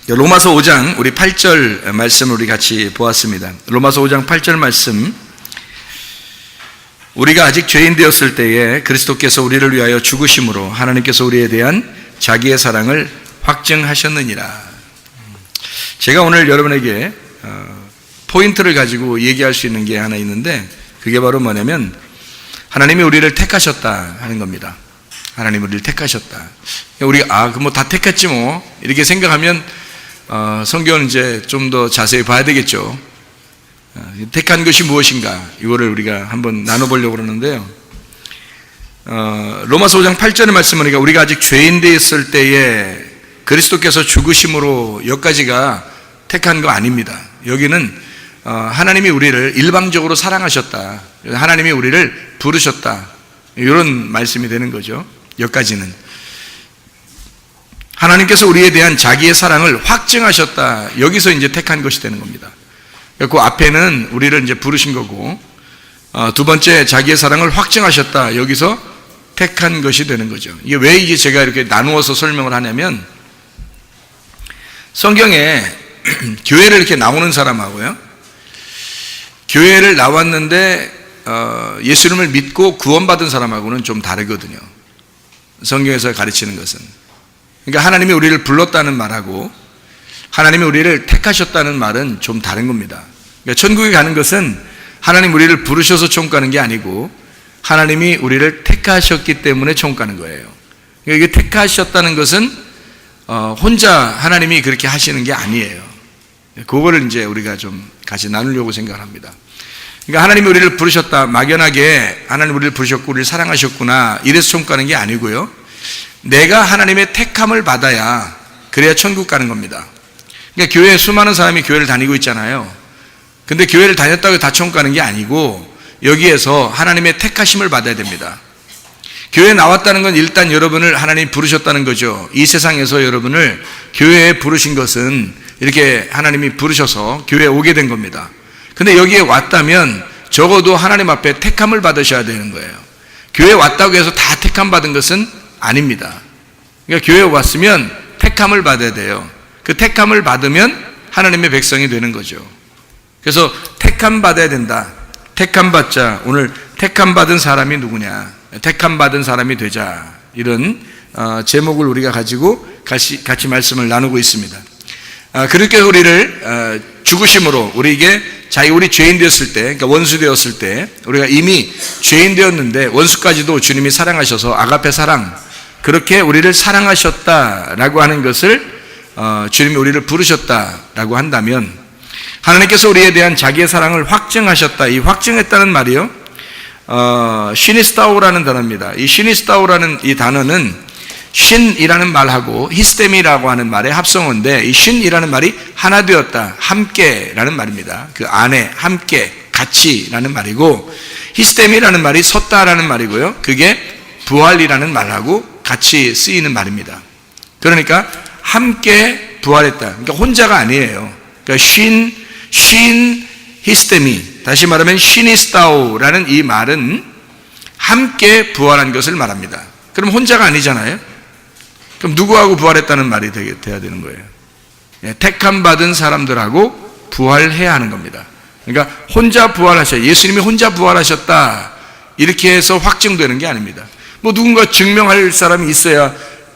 로마서 5장 우리 8절 말씀을 우리 같이 보았습니다. 로마서 5장 8절 말씀, 우리가 아직 죄인 되었을 때에 그리스도께서 우리를 위하여 죽으심으로 하나님께서 우리에 대한 자기의 사랑을 확증하셨느니라. 제가 오늘 여러분에게 포인트를 가지고 얘기할 수 있는 게 하나 있는데, 그게 바로 뭐냐면 하나님이 우리를 택하셨다 하는 겁니다. 하나님이 우리를 택하셨다. 우리가 그럼 뭐 다 택했지 뭐 이렇게 생각하면 성경은 이제 좀 더 자세히 봐야 되겠죠. 택한 것이 무엇인가, 이거를 우리가 한번 나눠보려고 그러는데요. 로마서 5장 8절의 말씀은 우리가 아직 죄인 되었을 때에 그리스도께서 죽으심으로 여기까지가 택한 거 아닙니다. 여기는 하나님이 우리를 일방적으로 사랑하셨다, 하나님이 우리를 부르셨다, 이런 말씀이 되는 거죠. 여기까지는 하나님께서 우리에 대한 자기의 사랑을 확증하셨다, 여기서 이제 택한 것이 되는 겁니다. 그 앞에는 우리를 이제 부르신 거고, 두 번째 자기의 사랑을 확증하셨다, 여기서 택한 것이 되는 거죠. 이게 왜 이게 제가 이렇게 나누어서 설명을 하냐면, 성경에 교회를 이렇게 나오는 사람하고요, 교회를 나왔는데 예수님을 믿고 구원받은 사람하고는 좀 다르거든요. 성경에서 가르치는 것은. 그러니까 하나님이 우리를 불렀다는 말하고 하나님이 우리를 택하셨다는 말은 좀 다른 겁니다. 그러니까 천국에 가는 것은 하나님 우리를 부르셔서 천국 가는 게 아니고 하나님이 우리를 택하셨기 때문에 천국 가는 거예요. 그러니까 이게 택하셨다는 것은 혼자 하나님이 그렇게 하시는 게 아니에요. 그거를 이제 우리가 좀 같이 나누려고 생각합니다. 그러니까 하나님이 우리를 부르셨다, 막연하게 하나님 우리를 부르셨고 우리를 사랑하셨구나 이래서 천국 가는 게 아니고요, 내가 하나님의 택함을 받아야, 그래야 천국 가는 겁니다. 그러니까 교회에 수많은 사람이 교회를 다니고 있잖아요. 근데 교회를 다녔다고 다 천국 가는 게 아니고 여기에서 하나님의 택하심을 받아야 됩니다. 교회에 나왔다는 건 일단 여러분을 하나님이 부르셨다는 거죠. 이 세상에서 여러분을 교회에 부르신 것은 이렇게 하나님이 부르셔서 교회에 오게 된 겁니다. 근데 여기에 왔다면 적어도 하나님 앞에 택함을 받으셔야 되는 거예요. 교회에 왔다고 해서 다 택함 받은 것은 아닙니다. 그러니까 교회에 왔으면 택함을 받아야 돼요. 그 택함을 받으면 하나님의 백성이 되는 거죠. 그래서 택함 받아야 된다. 택함 받자. 오늘 택함 받은 사람이 누구냐, 택함 받은 사람이 되자, 이런 제목을 우리가 가지고 같이 말씀을 나누고 있습니다. 그렇게 우리를 죽으심으로 우리 죄인 되었을 때, 그러니까 원수 되었을 때, 우리가 이미 죄인 되었는데 원수까지도 주님이 사랑하셔서 아가페 사랑, 그렇게 우리를 사랑하셨다라고 하는 것을 주님이 우리를 부르셨다라고 한다면, 하나님께서 우리에 대한 자기의 사랑을 확증하셨다, 이 확증했다는 말이요, 시니스타오라는 단어입니다. 이 시니스타오라는 이 단어는 신이라는 말하고 히스테미라고 하는 말의 합성어인데, 이 신이라는 말이 하나 되었다, 함께라는 말입니다. 그 안에 함께, 같이라는 말이고, 히스테미라는 말이 섰다라는 말이고요, 그게 부활이라는 말하고 같이 쓰이는 말입니다. 그러니까 함께 부활했다, 그러니까 혼자가 아니에요. 그러니까 신 히스테미, 다시 말하면 시니스타오라는 이 말은 함께 부활한 것을 말합니다. 그럼 혼자가 아니잖아요. 그럼 누구하고 부활했다는 말이 돼야 되는 거예요. 택함 받은 사람들하고 부활해야 하는 겁니다. 그러니까 혼자 부활하셨다, 예수님이 혼자 부활하셨다, 이렇게 해서 확증되는 게 아닙니다. 뭐 누군가 증명할 사람이 있어야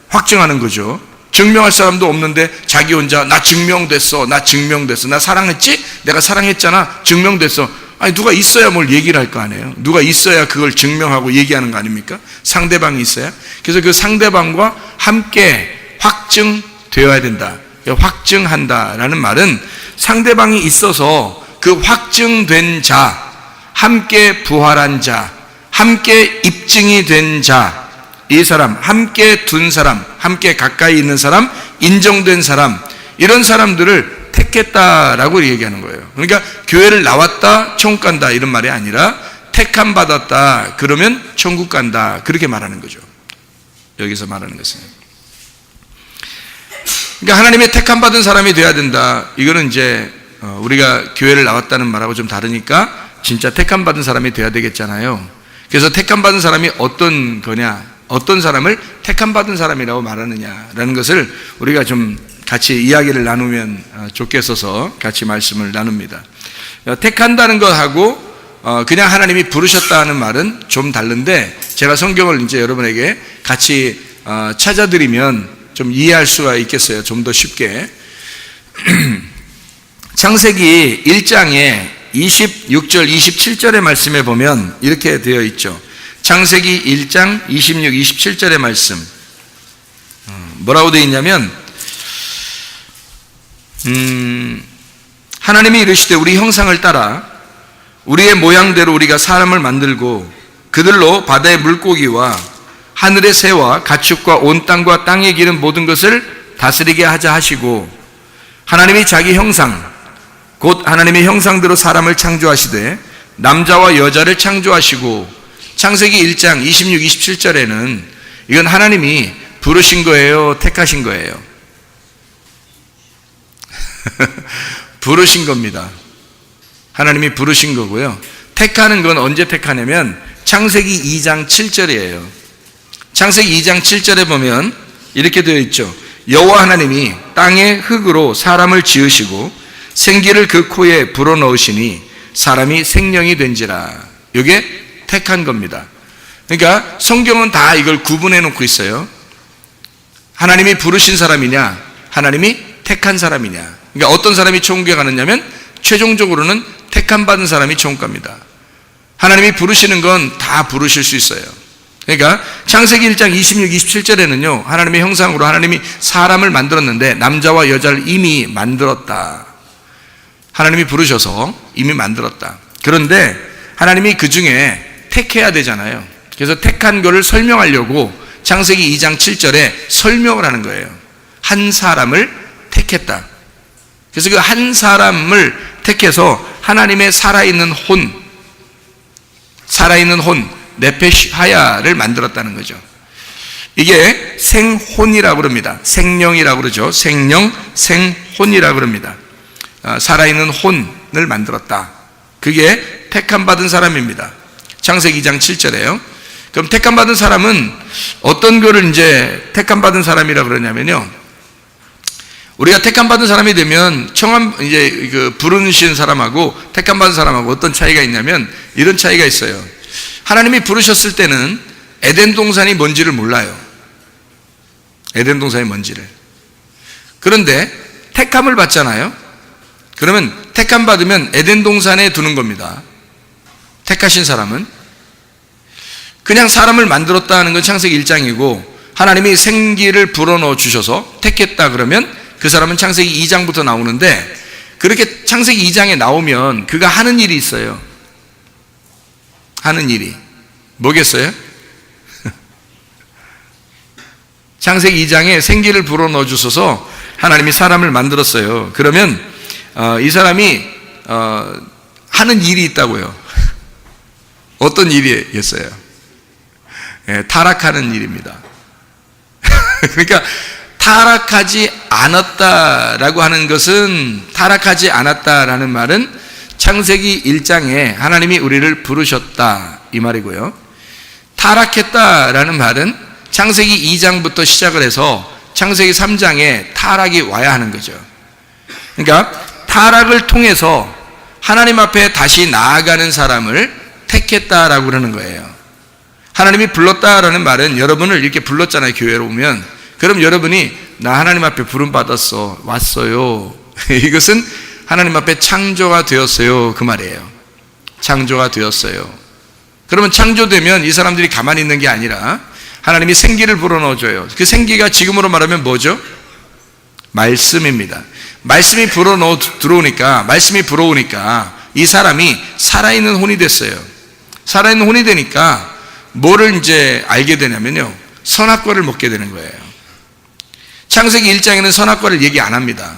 확증하는 거죠. 증명할 사람도 없는데 자기 혼자 나 증명됐어, 나 사랑했지? 내가 사랑했잖아, 증명됐어. 아니, 누가 있어야 뭘 얘기를 할 거 아니에요. 누가 있어야 그걸 증명하고 얘기하는 거 아닙니까? 상대방이 있어야. 그래서 그 상대방과 함께 확증되어야 된다. 확증한다라는 말은 상대방이 있어서 그 확증된 자, 함께 부활한 자, 함께 입증이 된 자, 이 사람, 함께 둔 사람, 함께 가까이 있는 사람, 인정된 사람, 이런 사람들을 택했다라고 얘기하는 거예요. 그러니까 교회를 나왔다, 천국 간다, 이런 말이 아니라 택함 받았다, 그러면 천국 간다, 그렇게 말하는 거죠. 여기서 말하는 것은. 그러니까 하나님의 택함 받은 사람이 돼야 된다. 이거는 이제 우리가 교회를 나왔다는 말하고 좀 다르니까 진짜 택함 받은 사람이 돼야 되겠잖아요. 그래서 택함 받은 사람이 어떤 거냐, 어떤 사람을 택함 받은 사람이라고 말하느냐라는 것을 우리가 좀 같이 이야기를 나누면 좋겠어서 같이 말씀을 나눕니다. 택한다는 것하고 그냥 하나님이 부르셨다는 말은 좀 다른데, 제가 성경을 이제 여러분에게 같이 찾아드리면 좀 이해할 수가 있겠어요. 좀 더 쉽게. 창세기 1장에 26절, 27절의 말씀에 보면 이렇게 되어 있죠. 창세기 1장 26, 27절의 말씀. 뭐라고 되어 있냐면, 하나님이 이르시되 우리 형상을 따라 우리의 모양대로 우리가 사람을 만들고 그들로 바다의 물고기와 하늘의 새와 가축과 온 땅과 땅에 기는 모든 것을 다스리게 하자 하시고, 하나님이 자기 형상 곧 하나님의 형상대로 사람을 창조하시되 남자와 여자를 창조하시고, 창세기 1장 26, 27절에는 이건 하나님이 부르신 거예요, 택하신 거예요? 부르신 겁니다. 하나님이 부르신 거고요. 택하는 건 언제 택하냐면 창세기 2장 7절이에요. 창세기 2장 7절에 보면 이렇게 되어 있죠. 여호와 하나님이 땅의 흙으로 사람을 지으시고 생기를 그 코에 불어넣으시니 사람이 생명이 된지라. 이게 택한 겁니다. 그러니까 성경은 다 이걸 구분해 놓고 있어요. 하나님이 부르신 사람이냐, 하나님이 택한 사람이냐. 그러니까 어떤 사람이 천국에 가느냐면 최종적으로는 택함 받은 사람이 천국 갑니다. 하나님이 부르시는 건 다 부르실 수 있어요. 그러니까 창세기 1장 26, 27절에는요, 하나님의 형상으로 하나님이 사람을 만들었는데 남자와 여자를 이미 만들었다. 하나님이 부르셔서 이미 만들었다. 그런데 하나님이 그 중에 택해야 되잖아요. 그래서 택한 거를 설명하려고 창세기 2장 7절에 설명을 하는 거예요. 한 사람을 택했다. 그래서 그 한 사람을 택해서 하나님의 살아있는 혼, 네페시 하야를 만들었다는 거죠. 이게 생혼이라고 그럽니다. 생령이라고 그러죠. 생령, 생혼이라고 그럽니다. 살아있는 혼을 만들었다. 그게 택함 받은 사람입니다. 창세기 2장 7절에요. 그럼 택함 받은 사람은 어떤 거를 이제 택함 받은 사람이라고 그러냐면요, 우리가 택함 받은 사람이 되면 이제 그 부르신 사람하고 택함 받은 사람하고 어떤 차이가 있냐면 이런 차이가 있어요. 하나님이 부르셨을 때는 에덴 동산이 뭔지를 몰라요. 에덴 동산이 뭔지를. 그런데 택함을 받잖아요. 그러면 택함 받으면 에덴 동산에 두는 겁니다. 택하신 사람은 그냥 사람을 만들었다는 건 창세기 1장이고, 하나님이 생기를 불어넣어 주셔서 택했다 그러면 그 사람은 창세기 2장부터 나오는데, 그렇게 창세기 2장에 나오면 그가 하는 일이 있어요. 하는 일이 뭐겠어요? 창세기 2장에 생기를 불어넣어 주셔서 하나님이 사람을 만들었어요. 그러면 이 사람이 하는 일이 있다고요. 어떤 일이겠어요? 타락하는 일입니다. 그러니까 타락하지 않았다라고 하는 것은, 타락하지 않았다라는 말은 창세기 1장에 하나님이 우리를 부르셨다 이 말이고요. 타락했다라는 말은 창세기 2장부터 시작을 해서 창세기 3장에 타락이 와야 하는 거죠. 그러니까 타락을 통해서 하나님 앞에 다시 나아가는 사람을 택했다라고 그러는 거예요. 하나님이 불렀다라는 말은 여러분을 이렇게 불렀잖아요. 교회로 오면. 그럼 여러분이 나 하나님 앞에 부름 받았어, 왔어요. 이것은 하나님 앞에 창조가 되었어요, 그 말이에요. 창조가 되었어요. 그러면 창조되면 이 사람들이 가만히 있는 게 아니라 하나님이 생기를 불어넣어줘요. 그 생기가 지금으로 말하면 뭐죠? 말씀입니다. 말씀이 들어오니까, 말씀이 불어오니까 이 사람이 살아있는 혼이 됐어요. 살아있는 혼이 되니까 뭐를 이제 알게 되냐면요, 선악과를 먹게 되는 거예요. 창세기 1장에는 선악과를 얘기 안 합니다.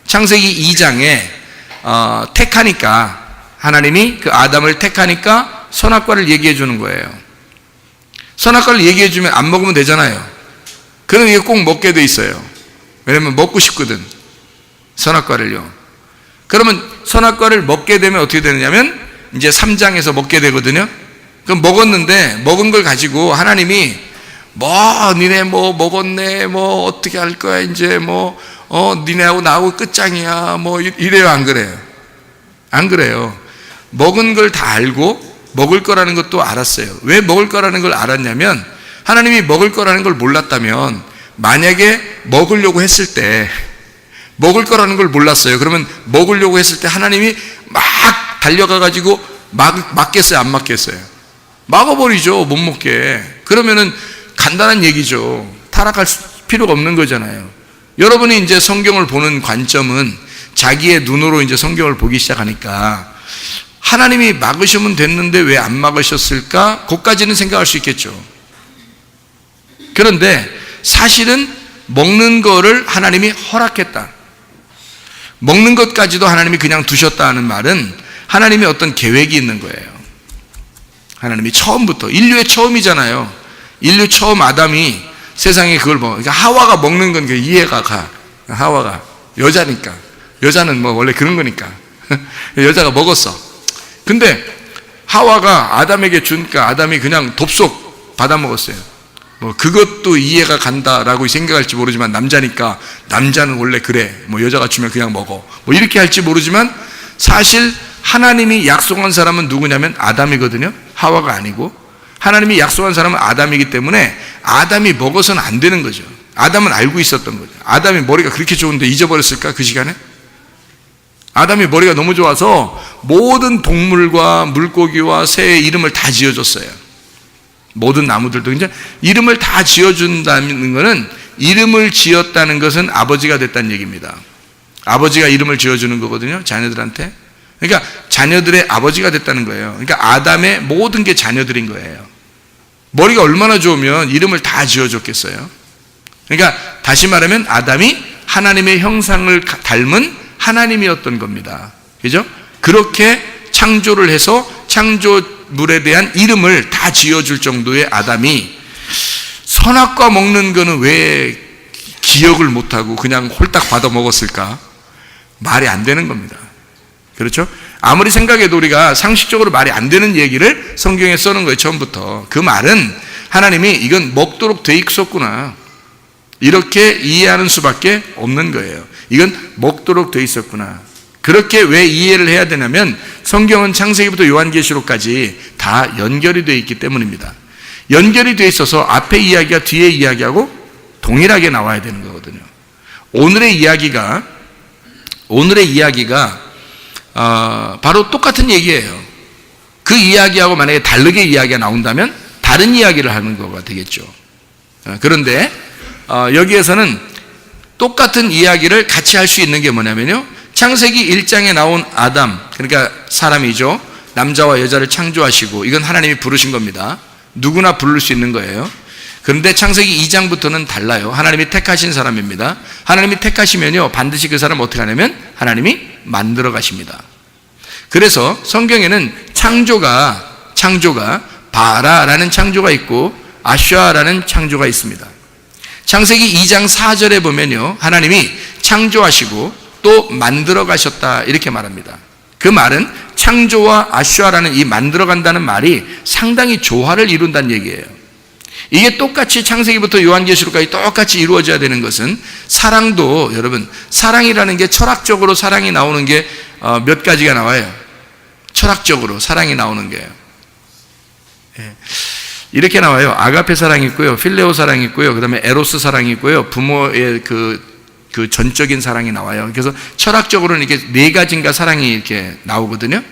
창세기 2장에 택하니까, 하나님이 그 아담을 택하니까 선악과를 얘기해 주는 거예요. 선악과를 얘기해 주면 안 먹으면 되잖아요. 그럼 이게 꼭 먹게 돼 있어요. 왜냐면 먹고 싶거든, 선악과를요. 그러면 선악과를 먹게 되면 어떻게 되느냐면 이제 3장에서 먹게 되거든요. 그럼 먹었는데 먹은 걸 가지고 하나님이 니네 먹었네, 어떻게 할 거야, 이제 니네하고 나하고 끝장이야 뭐 이래요, 안 그래요? 안 그래요. 먹은 걸 다 알고 먹을 거라는 것도 알았어요. 왜 먹을 거라는 걸 알았냐면, 하나님이 먹을 거라는 걸 몰랐다면, 만약에 먹으려고 했을 때 먹을 거라는 걸 몰랐어요. 그러면 먹으려고 했을 때 하나님이 막 달려가 가지고 막겠어요, 안 막겠어요? 막아버리죠, 못 먹게. 그러면은 간단한 얘기죠. 타락할 필요가 없는 거잖아요. 여러분이 이제 성경을 보는 관점은 자기의 눈으로 이제 성경을 보기 시작하니까, 하나님이 막으시면 됐는데 왜 안 막으셨을까? 그것까지는 생각할 수 있겠죠. 그런데 사실은 먹는 거를 하나님이 허락했다, 먹는 것까지도 하나님이 그냥 두셨다는 말은 하나님이 어떤 계획이 있는 거예요. 하나님이 처음부터, 인류의 처음이잖아요. 인류 처음 아담이 세상에 그걸 그러니까 하와가 먹는 건 이해가 가. 하와가 여자니까, 여자는 뭐 원래 그런 거니까 여자가 먹었어. 근데 하와가 아담에게 주니까 아담이 그냥 덥석 받아 먹었어요. 뭐 그것도 이해가 간다라고 생각할지 모르지만, 남자니까 남자는 원래 그래, 뭐 여자가 주면 그냥 먹어, 뭐 이렇게 할지 모르지만, 사실 하나님이 약속한 사람은 누구냐면 아담이거든요. 하와가 아니고. 하나님이 약속한 사람은 아담이기 때문에 아담이 먹어서는 안 되는 거죠. 아담은 알고 있었던 거죠. 아담이 머리가 그렇게 좋은데 잊어버렸을까, 그 시간에? 아담이 머리가 너무 좋아서 모든 동물과 물고기와 새의 이름을 다 지어줬어요. 모든 나무들도 이제 이름을 다 지어준다는 것은, 이름을 지었다는 것은 아버지가 됐다는 얘기입니다. 아버지가 이름을 지어주는 거거든요, 자녀들한테. 그러니까 자녀들의 아버지가 됐다는 거예요. 그러니까 아담의 모든 게 자녀들인 거예요. 머리가 얼마나 좋으면 이름을 다 지어줬겠어요. 그러니까 다시 말하면 아담이 하나님의 형상을 닮은 하나님이었던 겁니다. 그죠? 그렇게 창조를 해서 창조물에 대한 이름을 다 지어줄 정도의 아담이, 선악과 먹는 거는 왜 기억을 못하고 그냥 홀딱 받아 먹었을까? 말이 안 되는 겁니다. 그렇죠? 아무리 생각해도 우리가 상식적으로 말이 안 되는 얘기를 성경에 써놓은 거예요, 처음부터. 그 말은 하나님이 이건 먹도록 돼 있었구나, 이렇게 이해하는 수밖에 없는 거예요. 이건 먹도록 돼 있었구나. 그렇게 왜 이해를 해야 되냐면, 성경은 창세기부터 요한계시록까지 다 연결이 되어 있기 때문입니다. 연결이 되어 있어서 앞에 이야기와 뒤에 이야기하고 동일하게 나와야 되는 거거든요. 오늘의 이야기가 바로 똑같은 얘기예요. 그 이야기하고 만약에 다르게 이야기가 나온다면 다른 이야기를 하는 거가 되겠죠. 그런데 여기에서는 똑같은 이야기를 같이 할 수 있는 게 뭐냐면요, 창세기 1장에 나온 아담, 그러니까 사람이죠. 남자와 여자를 창조하시고, 이건 하나님이 부르신 겁니다. 누구나 부를 수 있는 거예요. 그런데 창세기 2장부터는 달라요. 하나님이 택하신 사람입니다. 하나님이 택하시면요, 반드시 그 사람 어떻게 하냐면 하나님이 만들어 가십니다. 그래서 성경에는 창조가 바라라는 창조가 있고 아슈아라는 창조가 있습니다. 창세기 2장 4절에 보면요, 하나님이 창조하시고 또 만들어 가셨다, 이렇게 말합니다. 그 말은 창조와 아슈아라는 이 만들어 간다는 말이 상당히 조화를 이룬다는 얘기예요. 이게 똑같이 창세기부터 요한계시록까지 똑같이 이루어져야 되는 것은, 사랑도, 여러분, 사랑이라는 게 철학적으로 사랑이 나오는 게 몇 가지가 나와요. 철학적으로 사랑이 나오는 게요. 이렇게 나와요. 아가페 사랑이 있고요, 필레오 사랑이 있고요, 그 다음에 에로스 사랑이 있고요, 부모의 그 전적인 사랑이 나와요. 그래서 철학적으로는 이렇게 네 가지인가 사랑이 이렇게 나오거든요.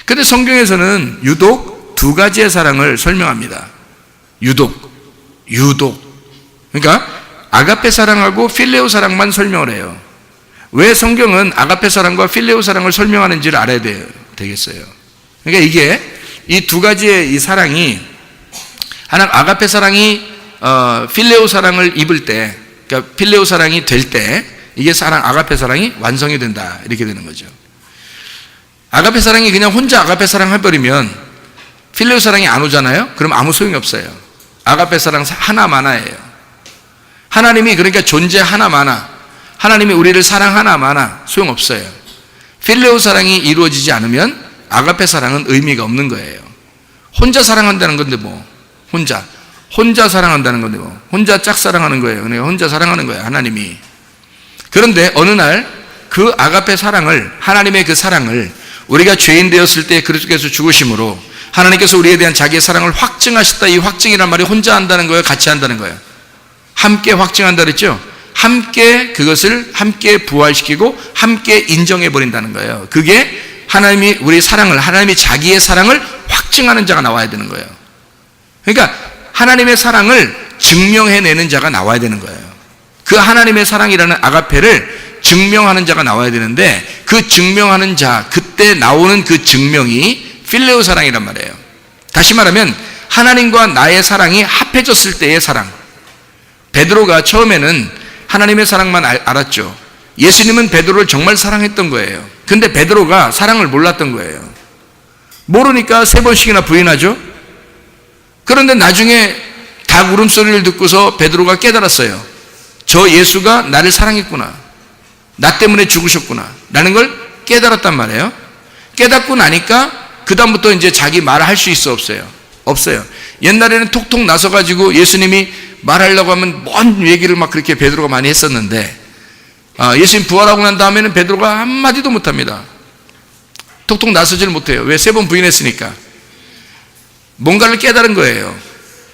근데 성경에서는 유독 두 가지의 사랑을 설명합니다. 유독. 그러니까 아가페 사랑하고 필레오 사랑만 설명을 해요. 왜 성경은 아가페 사랑과 필레오 사랑을 설명하는지를 알아야 되겠어요. 그러니까 이게 이 두 가지의 이 사랑이, 하나 아가페 사랑이 필레오 사랑을 입을 때, 그러니까 필레오 사랑이 될 때, 이게 아가페 사랑이 완성이 된다, 이렇게 되는 거죠. 아가페 사랑이 그냥 혼자 아가페 사랑 해버리면 필레오 사랑이 안 오잖아요. 그럼 아무 소용이 없어요. 아가페 사랑 하나만화예요. 하나님이 그러니까 존재 하나만화, 하나님이 우리를 사랑 하나만화, 소용없어요. 필레오 사랑이 이루어지지 않으면 아가페 사랑은 의미가 없는 거예요. 혼자 사랑한다는 건데 뭐, 혼자 사랑한다는 건데 뭐, 혼자 짝사랑하는 거예요. 그러니까 혼자 사랑하는 거예요, 하나님이. 그런데 어느 날 그 아가페 사랑을, 하나님의 그 사랑을 우리가 죄인 되었을 때 그리스도께서 죽으심으로 하나님께서 우리에 대한 자기의 사랑을 확증하셨다. 이 확증이란 말이 혼자 한다는 거예요? 같이 한다는 거예요? 함께 확증한다 그랬죠? 함께 그것을 함께 부활시키고 함께 인정해 버린다는 거예요. 그게 하나님이 우리 사랑을, 하나님이 자기의 사랑을 확증하는 자가 나와야 되는 거예요. 그러니까 하나님의 사랑을 증명해내는 자가 나와야 되는 거예요. 그 하나님의 사랑이라는 아가페를 증명하는 자가 나와야 되는데, 그 증명하는 자, 그때 나오는 그 증명이 필레오 사랑이란 말이에요. 다시 말하면 하나님과 나의 사랑이 합해졌을 때의 사랑. 베드로가 처음에는 하나님의 사랑만 알았죠. 예수님은 베드로를 정말 사랑했던 거예요. 근데 베드로가 사랑을 몰랐던 거예요. 모르니까 3번씩이나 부인하죠. 그런데 나중에 닭 울음소리를 듣고서 베드로가 깨달았어요. 저 예수가 나를 사랑했구나, 나 때문에 죽으셨구나 라는 걸 깨달았단 말이에요. 깨닫고 나니까 그 다음부터 이제 자기 말을 할 수 있어, 없어요? 없어요. 옛날에는 톡톡 나서가지고 예수님이 말하려고 하면 먼 얘기를 막 그렇게 베드로가 많이 했었는데, 예수님 부활하고 난 다음에는 베드로가 한마디도 못합니다. 톡톡 나서질 못해요. 왜? 3번 부인했으니까. 뭔가를 깨달은 거예요,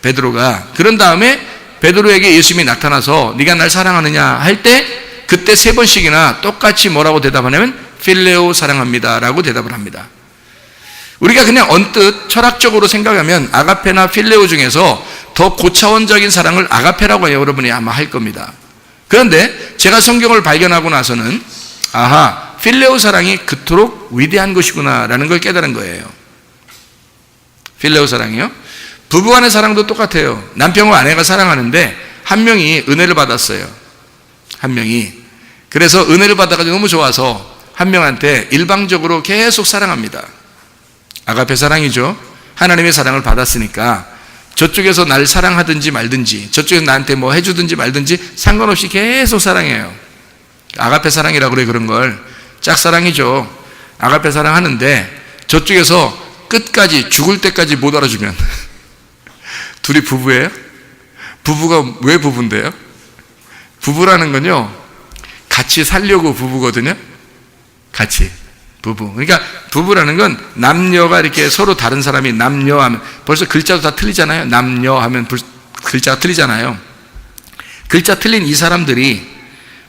베드로가. 그런 다음에 베드로에게 예수님이 나타나서 네가 날 사랑하느냐 할 때, 그때 3번씩이나 똑같이 뭐라고 대답하냐면 필레오 사랑합니다 라고 대답을 합니다. 우리가 그냥 언뜻 철학적으로 생각하면 아가페나 필레오 중에서 더 고차원적인 사랑을 아가페라고 여러분이 아마 할 겁니다. 그런데 제가 성경을 발견하고 나서는 아하, 필레오 사랑이 그토록 위대한 것이구나 라는 걸 깨달은 거예요. 필레오 사랑이요? 부부간의 사랑도 똑같아요. 남편과 아내가 사랑하는데 한 명이 은혜를 받았어요. 한 명이. 그래서 은혜를 받아가지고 너무 좋아서 한 명한테 일방적으로 계속 사랑합니다. 아가페 사랑이죠. 하나님의 사랑을 받았으니까 저쪽에서 나를 사랑하든지 말든지, 저쪽에서 나한테 뭐 해주든지 말든지 상관없이 계속 사랑해요. 아가페 사랑이라고 그래. 그런 걸 짝사랑이죠. 아가페 사랑하는데 저쪽에서 끝까지, 죽을 때까지 못 알아주면 둘이 부부예요? 부부가 왜 부부인데요? 부부라는 건요, 같이 살려고 부부거든요. 같이 부부. 그러니까 부부라는 건 남녀가 이렇게 서로 다른 사람이 남녀 하면 벌써 글자도 다 틀리잖아요. 남녀 하면 글자가 틀리잖아요. 글자 틀린 이 사람들이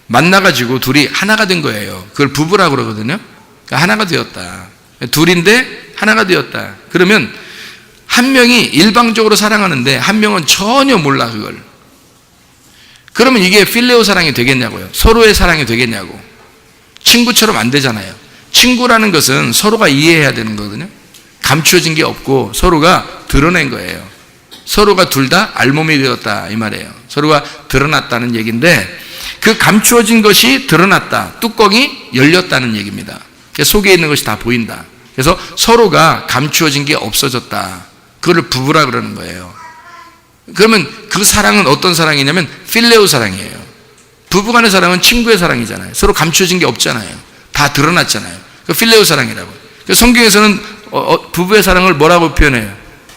만나가지고 둘이 하나가 된 거예요. 그걸 부부라고 그러거든요. 그러니까 하나가 되었다. 둘인데 하나가 되었다. 그러면 한 명이 일방적으로 사랑하는데 한 명은 전혀 몰라, 그걸. 그러면 이게 필레오 사랑이 되겠냐고요? 서로의 사랑이 되겠냐고. 친구처럼 안 되잖아요. 친구라는 것은 서로가 이해해야 되는 거거든요. 감추어진 게 없고 서로가 드러낸 거예요. 서로가 둘 다 알몸이 되었다 이 말이에요. 서로가 드러났다는 얘기인데, 그 감추어진 것이 드러났다, 뚜껑이 열렸다는 얘기입니다. 속에 있는 것이 다 보인다. 그래서 서로가 감추어진 게 없어졌다. 그걸 부부라 그러는 거예요. 그러면 그 사랑은 어떤 사랑이냐면 필레오 사랑이에요. 부부간의 사랑은 친구의 사랑이잖아요. 서로 감추어진 게 없잖아요. 다 드러났잖아요. 그 필레오 사랑이라고. 성경에서는 부부의 사랑을 뭐라고 표현해요?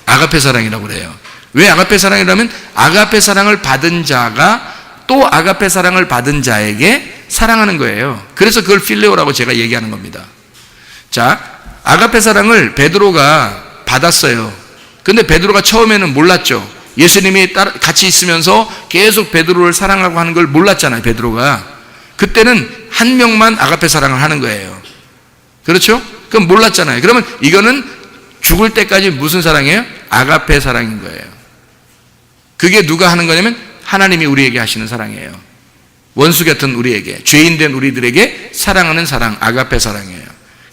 아가페 사랑이라고 그래요. 왜 아가페 사랑이라면 아가페 사랑을 받은 자가 또 아가페 사랑을 받은 자에게 사랑하는 거예요. 그래서 그걸 필레오라고 제가 얘기하는 겁니다. 자, 아가페 사랑을 베드로가 받았어요. 근데 베드로가 처음에는 몰랐죠. 예수님이 같이 있으면서 계속 베드로를 사랑하고 하는 걸 몰랐잖아요, 베드로가. 그때는 한 명만 아가페 사랑을 하는 거예요. 그렇죠? 그럼 몰랐잖아요. 그러면 이거는 죽을 때까지 무슨 사랑이에요? 아가페 사랑인 거예요. 그게 누가 하는 거냐면 하나님이 우리에게 하시는 사랑이에요. 원수 같은 우리에게, 죄인된 우리들에게 사랑하는 사랑, 아가페 사랑이에요.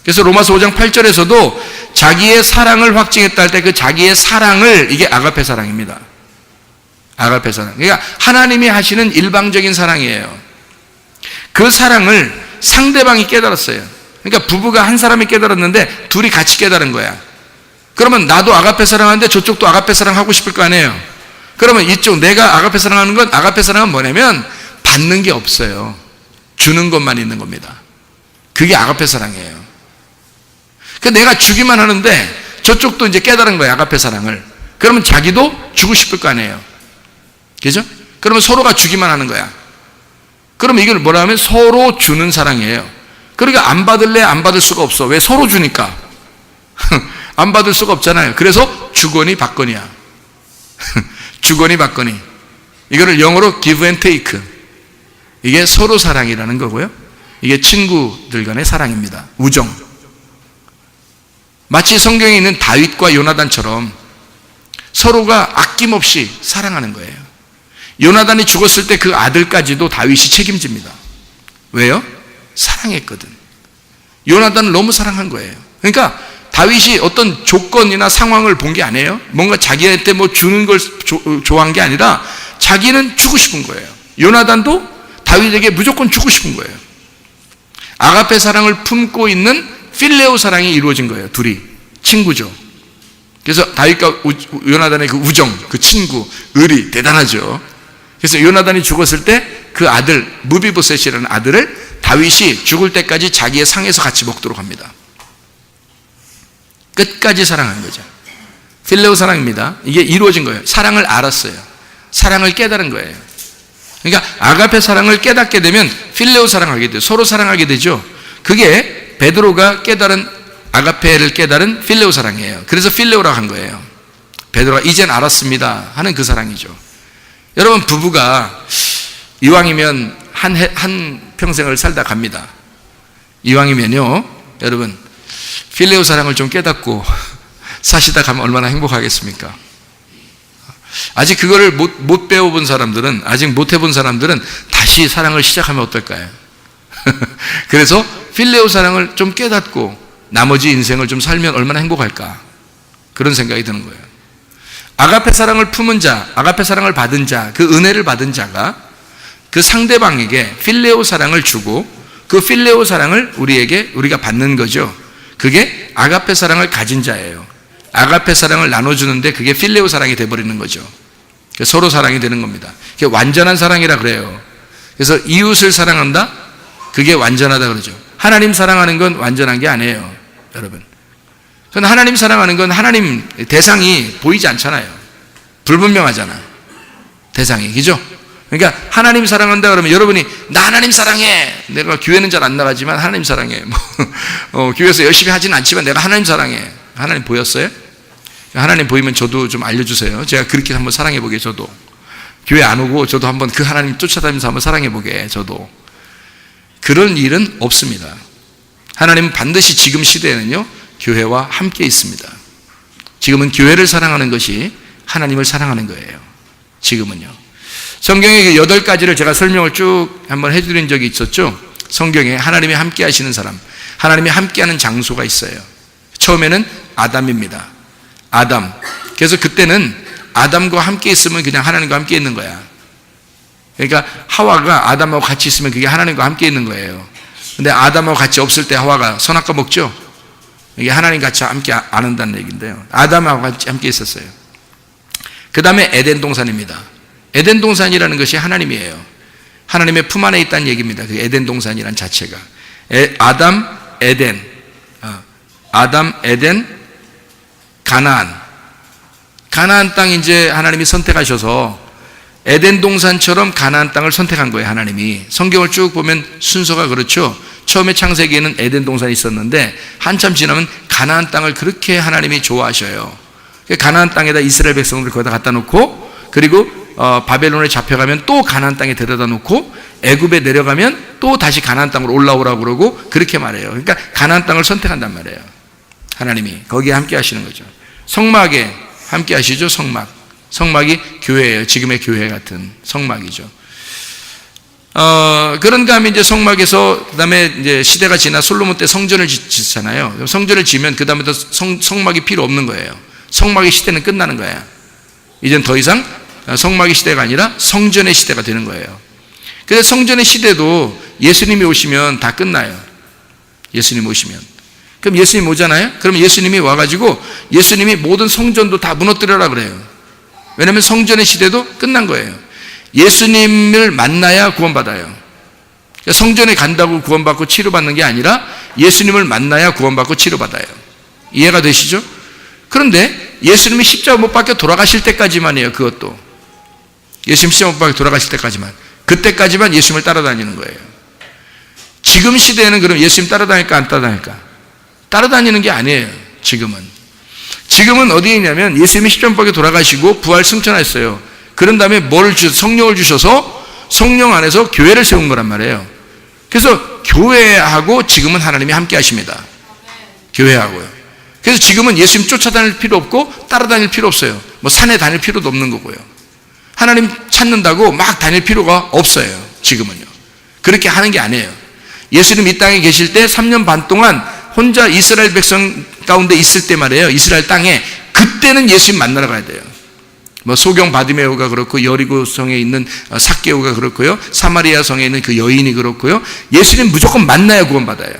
그래서 로마서 5장 8절에서도 자기의 사랑을 확증했다 할 때 그 자기의 사랑을, 이게 아가페 사랑입니다. 아가페 사랑. 그러니까 하나님이 하시는 일방적인 사랑이에요. 그 사랑을 상대방이 깨달았어요. 그러니까 부부가 한 사람이 깨달았는데 둘이 같이 깨달은 거야. 그러면 나도 아가페 사랑하는데 저쪽도 아가페 사랑하고 싶을 거 아니에요. 그러면 이쪽, 내가 아가페 사랑하는 건, 아가페 사랑은 뭐냐면 받는 게 없어요. 주는 것만 있는 겁니다. 그게 아가페 사랑이에요. 내가 주기만 하는데 저쪽도 이제 깨달은 거예요, 아가페 사랑을. 그러면 자기도 주고 싶을 거 아니에요. 그죠? 그러면 서로가 주기만 하는 거야. 그럼 이걸 뭐라 하면 서로 주는 사랑이에요. 그러니까 안 받을래 안 받을 수가 없어. 왜? 서로 주니까. 안 받을 수가 없잖아요. 그래서 주거니 받거니야. 주거니 받거니. 이거를 영어로 give and take. 이게 서로 사랑이라는 거고요. 이게 친구들 간의 사랑입니다. 우정. 마치 성경에 있는 다윗과 요나단처럼 서로가 아낌없이 사랑하는 거예요. 요나단이 죽었을 때 그 아들까지도 다윗이 책임집니다. 왜요? 사랑했거든. 요나단을 너무 사랑한 거예요. 그러니까 다윗이 어떤 조건이나 상황을 본 게 아니에요. 뭔가 자기한테 뭐 주는 걸 좋아한 게 아니라 자기는 주고 싶은 거예요. 요나단도 다윗에게 무조건 주고 싶은 거예요. 아가페 사랑을 품고 있는 필레오 사랑이 이루어진 거예요. 둘이 친구죠. 그래서 다윗과 요나단의 그 우정, 그 친구, 의리 대단하죠. 그래서 요나단이 죽었을 때 그 아들 무비보셋이라는 아들을 다윗이 죽을 때까지 자기의 상에서 같이 먹도록 합니다. 끝까지 사랑한 거죠. 필레오 사랑입니다. 이게 이루어진 거예요. 사랑을 알았어요. 사랑을 깨달은 거예요. 그러니까 아가페 사랑을 깨닫게 되면 필레오 사랑하게 돼요. 서로 사랑하게 되죠. 그게 베드로가 깨달은 아가페를 깨달은 필레오 사랑이에요. 그래서 필레오라고 한 거예요. 베드로가 이젠 알았습니다 하는 그 사랑이죠. 여러분, 부부가 이왕이면 한 평생을 살다 갑니다. 이왕이면요, 여러분, 필레오 사랑을 좀 깨닫고 사시다 가면 얼마나 행복하겠습니까? 아직 그거를 못 배워본 사람들은, 아직 못 해본 사람들은 다시 사랑을 시작하면 어떨까요? 그래서 필레오 사랑을 좀 깨닫고 나머지 인생을 좀 살면 얼마나 행복할까? 그런 생각이 드는 거예요. 아가페 사랑을 품은 자, 아가페 사랑을 받은 자, 그 은혜를 받은 자가 그 상대방에게 필레오 사랑을 주고 그 필레오 사랑을 우리가 받는 거죠. 그게 아가페 사랑을 가진 자예요. 아가페 사랑을 나눠주는데 그게 필레오 사랑이 돼버리는 거죠. 서로 사랑이 되는 겁니다. 그게 완전한 사랑이라 그래요. 그래서 이웃을 사랑한다? 그게 완전하다 그러죠. 하나님 사랑하는 건 완전한 게 아니에요, 여러분. 그건 하나님 사랑하는 건 하나님 대상이 보이지 않잖아요. 불분명하잖아, 대상이. 그죠? 그러니까 하나님 사랑한다 그러면 여러분이 나 하나님 사랑해. 내가 교회는 잘 안 나가지만 하나님 사랑해. 교회에서 열심히 하지는 않지만 내가 하나님 사랑해. 하나님 보였어요? 하나님 보이면 저도 좀 알려주세요. 제가 그렇게 한번 사랑해보게. 저도 교회 안 오고 저도 한번 그 하나님 쫓아다니면서 한번 사랑해보게. 저도. 그런 일은 없습니다. 하나님은 반드시 지금 시대에는요, 교회와 함께 있습니다. 지금은 교회를 사랑하는 것이 하나님을 사랑하는 거예요. 지금은요. 성경의 8가지를 제가 설명을 쭉 한번 해드린 적이 있었죠. 성경에 하나님이 함께 하시는 사람, 하나님이 함께하는 장소가 있어요. 처음에는 아담입니다. 아담. 그래서 그때는 아담과 함께 있으면 그냥 하나님과 함께 있는 거야. 그러니까 하와가 아담하고 같이 있으면 그게 하나님과 함께 있는 거예요. 근데 아담하고 같이 없을 때 하와가 선악과 먹죠. 이게 하나님 같이 함께 안 한다는 얘기인데요. 아담하고 같이 함께 있었어요. 그 다음에 에덴 동산입니다. 에덴 동산이라는 것이 하나님이에요. 하나님의 품 안에 있다는 얘기입니다. 그 에덴 동산이라는 자체가. 아담, 에덴, 가나안. 가나안 땅 이제 하나님이 선택하셔서 에덴 동산처럼 가나안 땅을 선택한 거예요, 하나님이. 성경을 쭉 보면 순서가 그렇죠. 처음에 창세기에는 에덴 동산이 있었는데 한참 지나면 가나안 땅을 그렇게 하나님이 좋아하셔요. 가나안 땅에다 이스라엘 백성들을 거기다 갖다 놓고, 그리고 바벨론에 잡혀가면 또 가나안 땅에 데려다 놓고, 애굽에 내려가면 또 다시 가나안 땅으로 올라오라고 그러고, 그렇게 말해요. 그러니까 가나안 땅을 선택한단 말이에요, 하나님이. 거기에 함께 하시는 거죠. 성막에 함께 하시죠. 성막이 교회예요. 지금의 교회 같은 성막이죠. 그런가 하면 이제 성막에서, 그 다음에 이제 시대가 지나 솔로몬 때 성전을 짓잖아요. 성전을 지으면 그 다음에 또 성막이 필요 없는 거예요. 성막의 시대는 끝나는 거예요. 이젠 더 이상 성막의 시대가 아니라 성전의 시대가 되는 거예요. 그래서 성전의 시대도 예수님이 오시면 다 끝나요. 예수님 오시면. 그럼 예수님 오잖아요? 그럼 예수님이 와가지고 예수님이 모든 성전도 다 무너뜨려라 그래요. 왜냐하면 성전의 시대도 끝난 거예요. 예수님을 만나야 구원받아요. 그러니까 성전에 간다고 구원받고 치료받는 게 아니라 예수님을 만나야 구원받고 치료받아요. 이해가 되시죠? 그런데 예수님이 십자가 못 박혀 돌아가실 때까지만이에요. 그것도 예수님 십자가 못 박혀 돌아가실 때까지만. 그때까지만 예수님을 따라다니는 거예요. 지금 시대에는 그럼 예수님 따라다닐까 안 따라다닐까? 따라다니는 게 아니에요. 지금은 어디에 있냐면 예수님이 십자가에 돌아가시고 부활 승천하셨어요. 그런 다음에 성령을 주셔서 성령 안에서 교회를 세운 거란 말이에요. 그래서 교회하고 지금은 하나님이 함께 하십니다. 교회하고요. 그래서 지금은 예수님 쫓아다닐 필요 없고 따라다닐 필요 없어요. 뭐 산에 다닐 필요도 없는 거고요. 하나님 찾는다고 막 다닐 필요가 없어요. 지금은요. 그렇게 하는 게 아니에요. 예수님 이 땅에 계실 때 3년 반 동안 혼자 이스라엘 백성 가운데 있을 때 말이에요. 이스라엘 땅에 그때는 예수님 만나러 가야 돼요. 뭐 소경 바디메오가 그렇고 여리고 성에 있는 삭개오가 그렇고요. 사마리아 성에 있는 그 여인이 그렇고요. 예수님 무조건 만나야 구원받아요.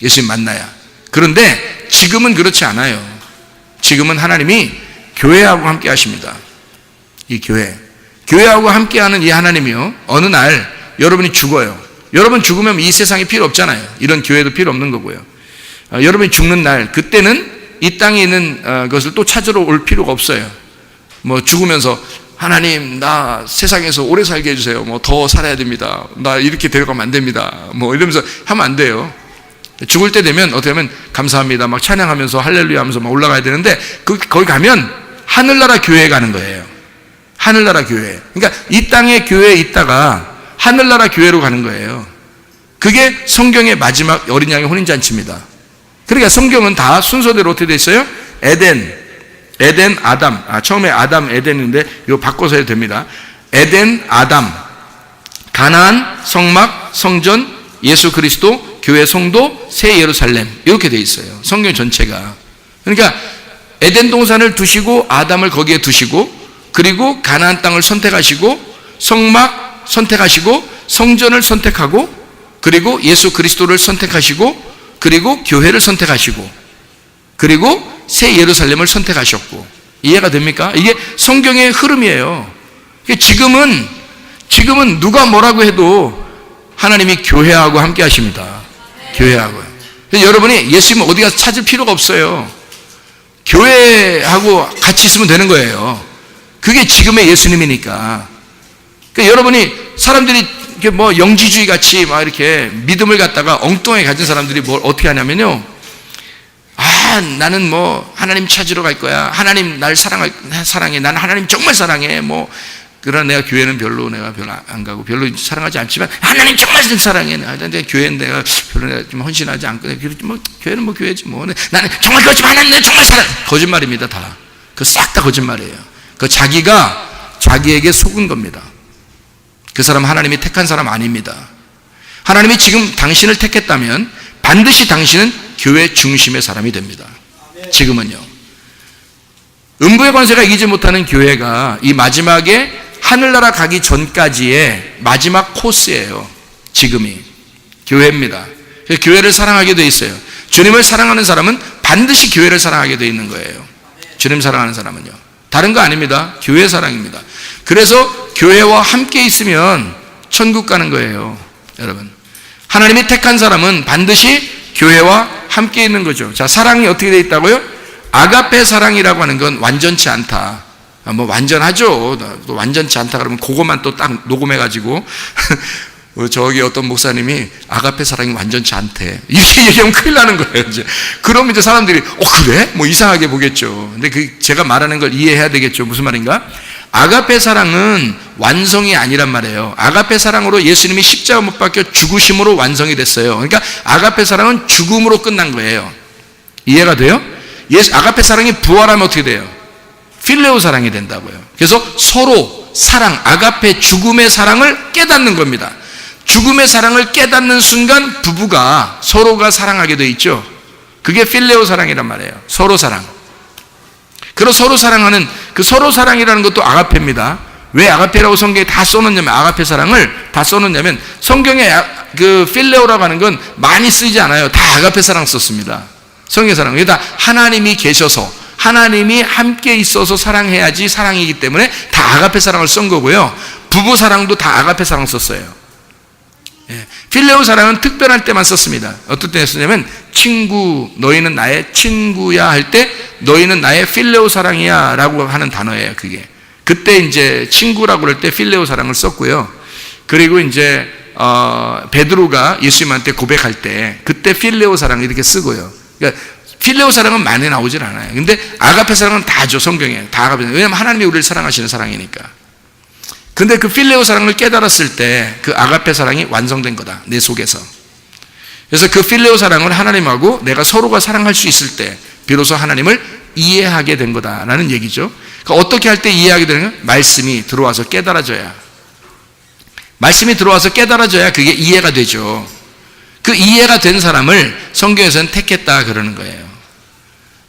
예수님 만나야. 그런데 지금은 그렇지 않아요. 지금은 하나님이 교회하고 함께 하십니다. 이 교회하고 함께하는 이 하나님이요. 어느 날 여러분이 죽어요. 여러분 죽으면 이 세상이 필요 없잖아요. 이런 교회도 필요 없는 거고요. 여러분이 죽는 날 그때는 이 땅에 있는 것을 또 찾으러 올 필요가 없어요. 뭐 죽으면서 하나님 나 세상에서 오래 살게 해주세요. 뭐 더 살아야 됩니다. 나 이렇게 데려가면 안 됩니다. 뭐 이러면서 하면 안 돼요. 죽을 때 되면 어떻게 하면 감사합니다 막 찬양하면서 할렐루야 하면서 막 올라가야 되는데 거기 가면 하늘나라 교회에 가는 거예요. 하늘나라 교회. 그러니까 이 땅의 교회에 있다가 하늘나라 교회로 가는 거예요. 그게 성경의 마지막 어린 양의 혼인잔치입니다. 그러니까 성경은 다 순서대로 어떻게 돼 있어요? 에덴, 아담. 처음에 아담, 에덴인데 이거 바꿔서 해도 됩니다. 에덴, 아담, 가나안, 성막, 성전, 예수 그리스도, 교회 성도, 새 예루살렘 이렇게 돼 있어요. 성경 전체가. 그러니까 에덴 동산을 두시고 아담을 거기에 두시고 그리고 가나안 땅을 선택하시고 성막 선택하시고 성전을 선택하고 그리고 예수 그리스도를 선택하시고 그리고 교회를 선택하시고 그리고 새 예루살렘을 선택하셨고 이해가 됩니까? 이게 성경의 흐름이에요. 지금은 누가 뭐라고 해도 하나님이 교회하고 함께 하십니다. 교회하고요. 여러분이 예수님 어디 가서 찾을 필요가 없어요. 교회하고 같이 있으면 되는 거예요. 그게 지금의 예수님이니까. 그러니까 여러분이 사람들이 이렇게 뭐 영지주의 같이 막 이렇게 믿음을 갖다가 엉뚱하게 가진 사람들이 뭘 어떻게 하냐면요. 나는 뭐 하나님 찾으러 갈 거야. 하나님 날 사랑해. 나는 하나님 정말 사랑해. 뭐 그러나 내가 교회는 별로 안 가고 별로 사랑하지 않지만 하나님 정말 사랑해. 근데 교회는 내가 별로 좀 헌신하지 않고 뭐 교회는 뭐 교회지 뭐. 나는 정말 그렇지만 하나님 내가 정말 사랑해. 거짓말입니다 다. 그 싹 다 거짓말이에요. 그 자기가 자기에게 속은 겁니다. 그 사람 하나님이 택한 사람 아닙니다. 하나님이 지금 당신을 택했다면 반드시 당신은 교회 중심의 사람이 됩니다. 지금은요. 음부의 권세가 이기지 못하는 교회가 이 마지막에 하늘나라 가기 전까지의 마지막 코스예요. 지금이 교회입니다. 교회를 사랑하게 돼 있어요. 주님을 사랑하는 사람은 반드시 교회를 사랑하게 돼 있는 거예요. 주님 사랑하는 사람은요. 다른 거 아닙니다. 교회 사랑입니다. 그래서 교회와 함께 있으면 천국 가는 거예요. 여러분, 하나님이 택한 사람은 반드시 교회와 함께 있는 거죠. 자, 사랑이 어떻게 되어 있다고요? 아가페 사랑이라고 하는 건 완전치 않다. 뭐 완전하죠. 또 완전치 않다 그러면 그것만 또 딱 녹음해가지고 저기 어떤 목사님이 아가페 사랑이 완전치 않대. 이렇게 얘기하면 큰일 나는 거예요. 이제 그럼 이제 사람들이 그래? 뭐 이상하게 보겠죠. 근데 제가 말하는 걸 이해해야 되겠죠. 무슨 말인가? 아가페 사랑은 완성이 아니란 말이에요. 아가페 사랑으로 예수님이 십자가 못 박혀 죽으심으로 완성이 됐어요. 그러니까 아가페 사랑은 죽음으로 끝난 거예요. 이해가 돼요? 아가페 사랑이 부활하면 어떻게 돼요? 필레오 사랑이 된다고요. 그래서 서로 사랑, 아가페 죽음의 사랑을 깨닫는 겁니다. 죽음의 사랑을 깨닫는 순간 부부가 서로가 사랑하게 돼 있죠. 그게 필레오 사랑이란 말이에요. 서로 사랑. 그리고 서로 사랑하는 그 서로 사랑이라는 것도 아가페입니다. 왜 아가페라고 성경에 다 써놓냐면 아가페 사랑을 다 써놓냐면 성경에 그 필레오라고 하는 건 많이 쓰이지 않아요. 다 아가페 사랑 썼습니다. 성경의 사랑. 이게 다 하나님이 계셔서 하나님이 함께 있어서 사랑해야지 사랑이기 때문에 다 아가페 사랑을 쓴 거고요. 부부 사랑도 다 아가페 사랑 썼어요. 필레오 사랑은 특별할 때만 썼습니다. 어떨 때 쓰냐면 친구, 너희는 나의 친구야 할 때 너희는 나의 필레오 사랑이야 라고 하는 단어예요. 그게 그때 이제 친구라고 할 때 필레오 사랑을 썼고요. 그리고 이제 베드로가 예수님한테 고백할 때 그때 필레오 사랑 이렇게 쓰고요. 그러니까 필레오 사랑은 많이 나오질 않아요. 근데 아가페 사랑은 다죠. 성경에 다 아가페. 왜냐하면 하나님이 우리를 사랑하시는 사랑이니까. 근데 그 필레오 사랑을 깨달았을 때 그 아가페 사랑이 완성된 거다, 내 속에서. 그래서 그 필레오 사랑을 하나님하고 내가 서로가 사랑할 수 있을 때 비로소 하나님을 이해하게 된 거다라는 얘기죠. 그러니까 어떻게 할 때 이해하게 되는 거예요? 말씀이 들어와서 깨달아져야. 말씀이 들어와서 깨달아져야 그게 이해가 되죠. 그 이해가 된 사람을 성경에서는 택했다 그러는 거예요.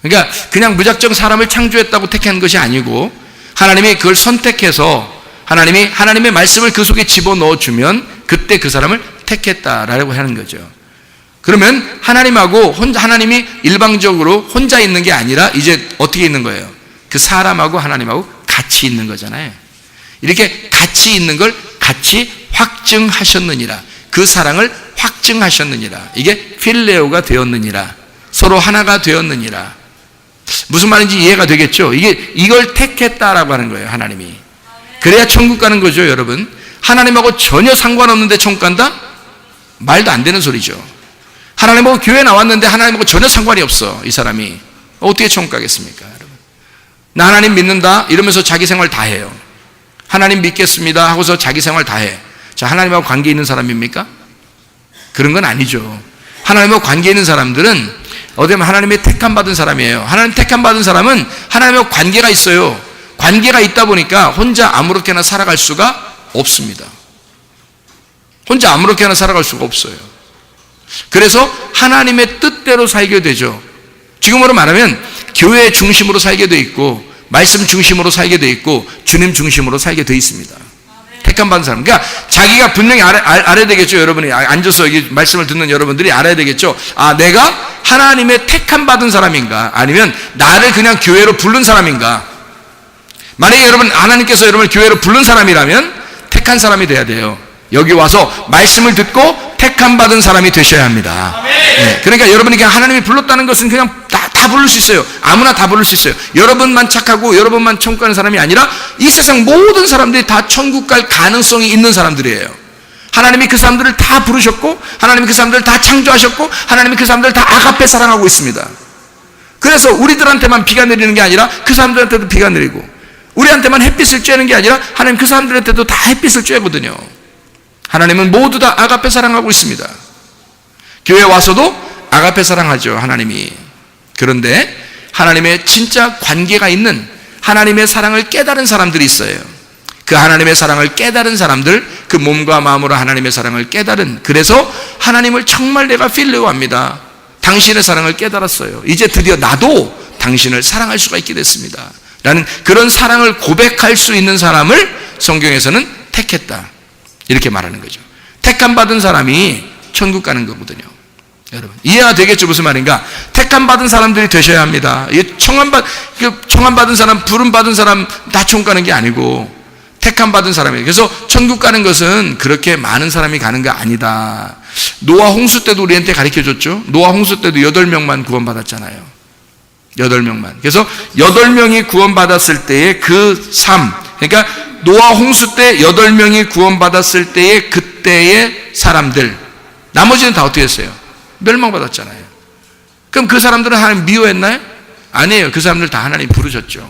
그러니까 그냥 무작정 사람을 창조했다고 택한 것이 아니고 하나님이 그걸 선택해서 하나님의 말씀을 그 속에 집어넣어 주면 그때 그 사람을 택했다라고 하는 거죠. 그러면 하나님이 일방적으로 혼자 있는 게 아니라 이제 어떻게 있는 거예요? 그 사람하고 하나님하고 같이 있는 거잖아요. 이렇게 같이 있는 걸 같이 확증하셨느니라. 그 사랑을 확증하셨느니라. 이게 필레오가 되었느니라. 서로 하나가 되었느니라. 무슨 말인지 이해가 되겠죠? 이걸 택했다라고 하는 거예요, 하나님이. 그래야 천국 가는 거죠, 여러분. 하나님하고 전혀 상관없는데 천국 간다? 말도 안 되는 소리죠. 하나님하고 교회 나왔는데 하나님하고 전혀 상관이 없어, 이 사람이. 어떻게 천국 가겠습니까, 여러분? 나 하나님 믿는다 이러면서 자기 생활 다 해요. 하나님 믿겠습니다 하고서 자기 생활 다 해. 자, 하나님하고 관계 있는 사람입니까? 그런 건 아니죠. 하나님하고 관계 있는 사람들은 어디 보면 하나님의 택함 받은 사람이에요. 하나님 택함 받은 사람은 하나님하고 관계가 있어요. 관계가 있다 보니까 혼자 아무렇게나 살아갈 수가 없습니다. 혼자 아무렇게나 살아갈 수가 없어요. 그래서 하나님의 뜻대로 살게 되죠. 지금으로 말하면 교회 중심으로 살게 돼 있고 말씀 중심으로 살게 돼 있고 주님 중심으로 살게 돼 있습니다. 택함 받은 사람. 그러니까 자기가 분명히 알아야 되겠죠. 여러분이 앉아서 여기 말씀을 듣는 여러분들이 알아야 되겠죠. 아, 내가 하나님의 택함 받은 사람인가? 아니면 나를 그냥 교회로 부른 사람인가? 만약에 하나님께서 여러분을 교회로 부른 사람이라면 택한 사람이 돼야 돼요. 여기 와서 말씀을 듣고 택함 받은 사람이 되셔야 합니다. 네. 그러니까 여러분이 그냥 하나님이 불렀다는 것은 그냥 다 부를 수 있어요. 아무나 다 부를 수 있어요. 여러분만 착하고 여러분만 천국 가는 사람이 아니라 이 세상 모든 사람들이 다 천국 갈 가능성이 있는 사람들이에요. 하나님이 그 사람들을 다 부르셨고 하나님이 그 사람들을 다 창조하셨고 하나님이 그 사람들을 다 아가페 사랑하고 있습니다. 그래서 우리들한테만 비가 내리는 게 아니라 그 사람들한테도 비가 내리고 우리한테만 햇빛을 쬐는 게 아니라 하나님 그 사람들한테도 다 햇빛을 쬐거든요. 하나님은 모두 다 아가페 사랑하고 있습니다. 교회 와서도 아가페 사랑하죠, 하나님이. 그런데 하나님의 진짜 관계가 있는 하나님의 사랑을 깨달은 사람들이 있어요. 그 하나님의 사랑을 깨달은 사람들, 그 몸과 마음으로 하나님의 사랑을 깨달은, 그래서 하나님을 정말 내가 필레오합니다. 당신의 사랑을 깨달았어요. 이제 드디어 나도 당신을 사랑할 수가 있게 됐습니다. 라는 그런 사랑을 고백할 수 있는 사람을 성경에서는 택했다. 이렇게 말하는 거죠. 택함 받은 사람이 천국 가는 거거든요. 여러분 이해가 되겠죠? 무슨 말인가? 택함 받은 사람들이 되셔야 합니다. 청함 받은 사람, 부름 받은 사람 다 천국 가는 게 아니고 택함 받은 사람이에요. 그래서 천국 가는 것은 그렇게 많은 사람이 가는 거 아니다. 노아 홍수 때도 우리한테 가르쳐 줬죠. 노아 홍수 때도 8명만 구원받았잖아요. 8명만. 그래서 8명이 구원받았을 때의 그 삶, 그러니까 노아 홍수 때 8명이 구원받았을 때의 그때의 사람들, 나머지는 다 어떻게 했어요? 멸망받았잖아요. 그럼 그 사람들은 하나님 미워했나요? 아니에요. 그 사람들 다 하나님 부르셨죠.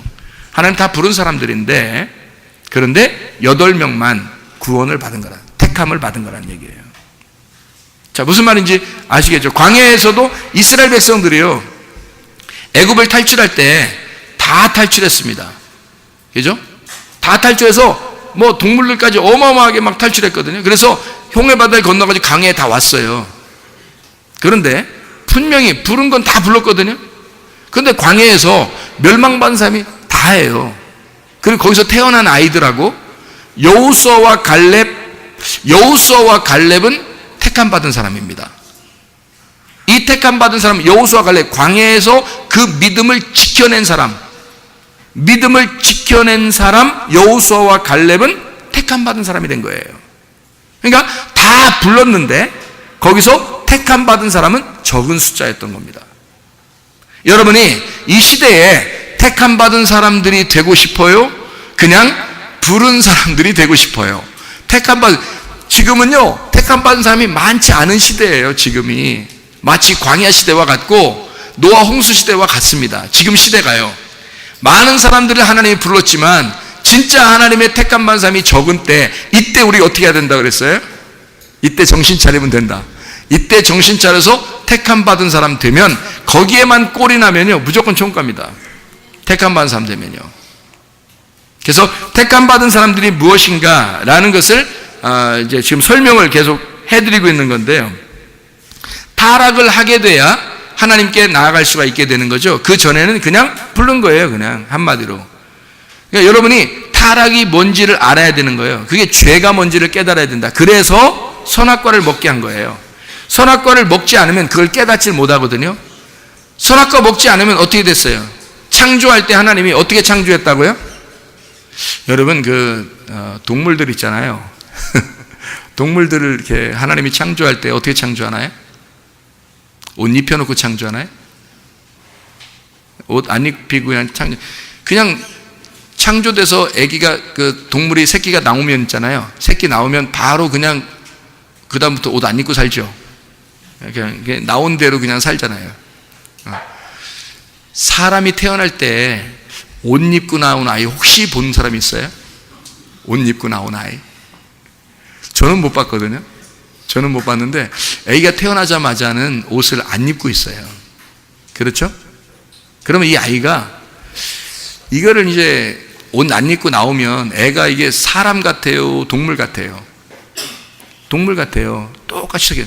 하나님 다 부른 사람들인데, 그런데 8명만 구원을 받은 거라, 택함을 받은 거라는 얘기예요. 자, 무슨 말인지 아시겠죠? 광야에서도 이스라엘 백성들이요, 애굽을 탈출할 때 다 탈출했습니다. 그죠? 다 탈출해서 뭐 동물들까지 어마어마하게 막 탈출했거든요. 그래서 홍해 바다를 건너가지고 강에 다 왔어요. 그런데 분명히 부른 건 다 불렀거든요. 그런데 광야에서 멸망받은 사람이 다예요. 그리고 거기서 태어난 아이들하고 여호수아와 갈렙은 택함 받은 사람입니다. 이 택함 받은 사람 여호수아 갈렙, 광야에서 그 믿음을 지켜낸 사람 여호수아와 갈렙은 택함 받은 사람이 된 거예요. 그러니까 다 불렀는데 거기서 택함 받은 사람은 적은 숫자였던 겁니다. 여러분이 이 시대에 택함 받은 사람들이 되고 싶어요? 그냥 부른 사람들이 되고 싶어요? 지금은요, 택함 받은 사람이 많지 않은 시대예요. 지금이 마치 광야 시대와 같고 노아 홍수 시대와 같습니다. 지금 시대가요, 많은 사람들을 하나님이 불렀지만 진짜 하나님의 택함 받은 사람이 적은 때, 이때 우리 어떻게 해야 된다 그랬어요? 이때 정신 차리면 된다. 이때 정신 차려서 택함 받은 사람 되면, 거기에만 꼴이 나면요 무조건 천국 갑니다. 택함 받은 사람 되면요. 그래서 택함 받은 사람들이 무엇인가 라는 것을 이제 지금 설명을 계속 해드리고 있는 건데요, 타락을 하게 돼야 하나님께 나아갈 수가 있게 되는 거죠. 그 전에는 그냥 부른 거예요. 그냥 한마디로. 그러니까 여러분이 타락이 뭔지를 알아야 되는 거예요. 그게 죄가 뭔지를 깨달아야 된다. 그래서 선악과를 먹게 한 거예요. 선악과를 먹지 않으면 그걸 깨닫지 못하거든요. 선악과 먹지 않으면 어떻게 됐어요? 창조할 때 하나님이 어떻게 창조했다고요? 여러분 동물들 있잖아요. 동물들을 이렇게 하나님이 창조할 때 어떻게 창조하나요? 옷 입혀놓고 창조하나요? 옷 안 입히고 그냥 창조돼서 아기가, 동물이 새끼가 나오면 있잖아요, 새끼 나오면 바로 그냥 그 다음부터 옷 안 입고 살죠. 그냥 나온 대로 그냥 살잖아요. 사람이 태어날 때 옷 입고 나온 아이 혹시 본 사람 있어요? 옷 입고 나온 아이? 저는 못 봤거든요. 저는 못 봤는데 아기가 태어나자마자는 옷을 안 입고 있어요. 그렇죠? 그러면 이 아이가 이거를 이제 옷 안 입고 나오면 애가 이게 사람 같아요, 동물 같아요? 동물 같아요. 똑같이 생겨.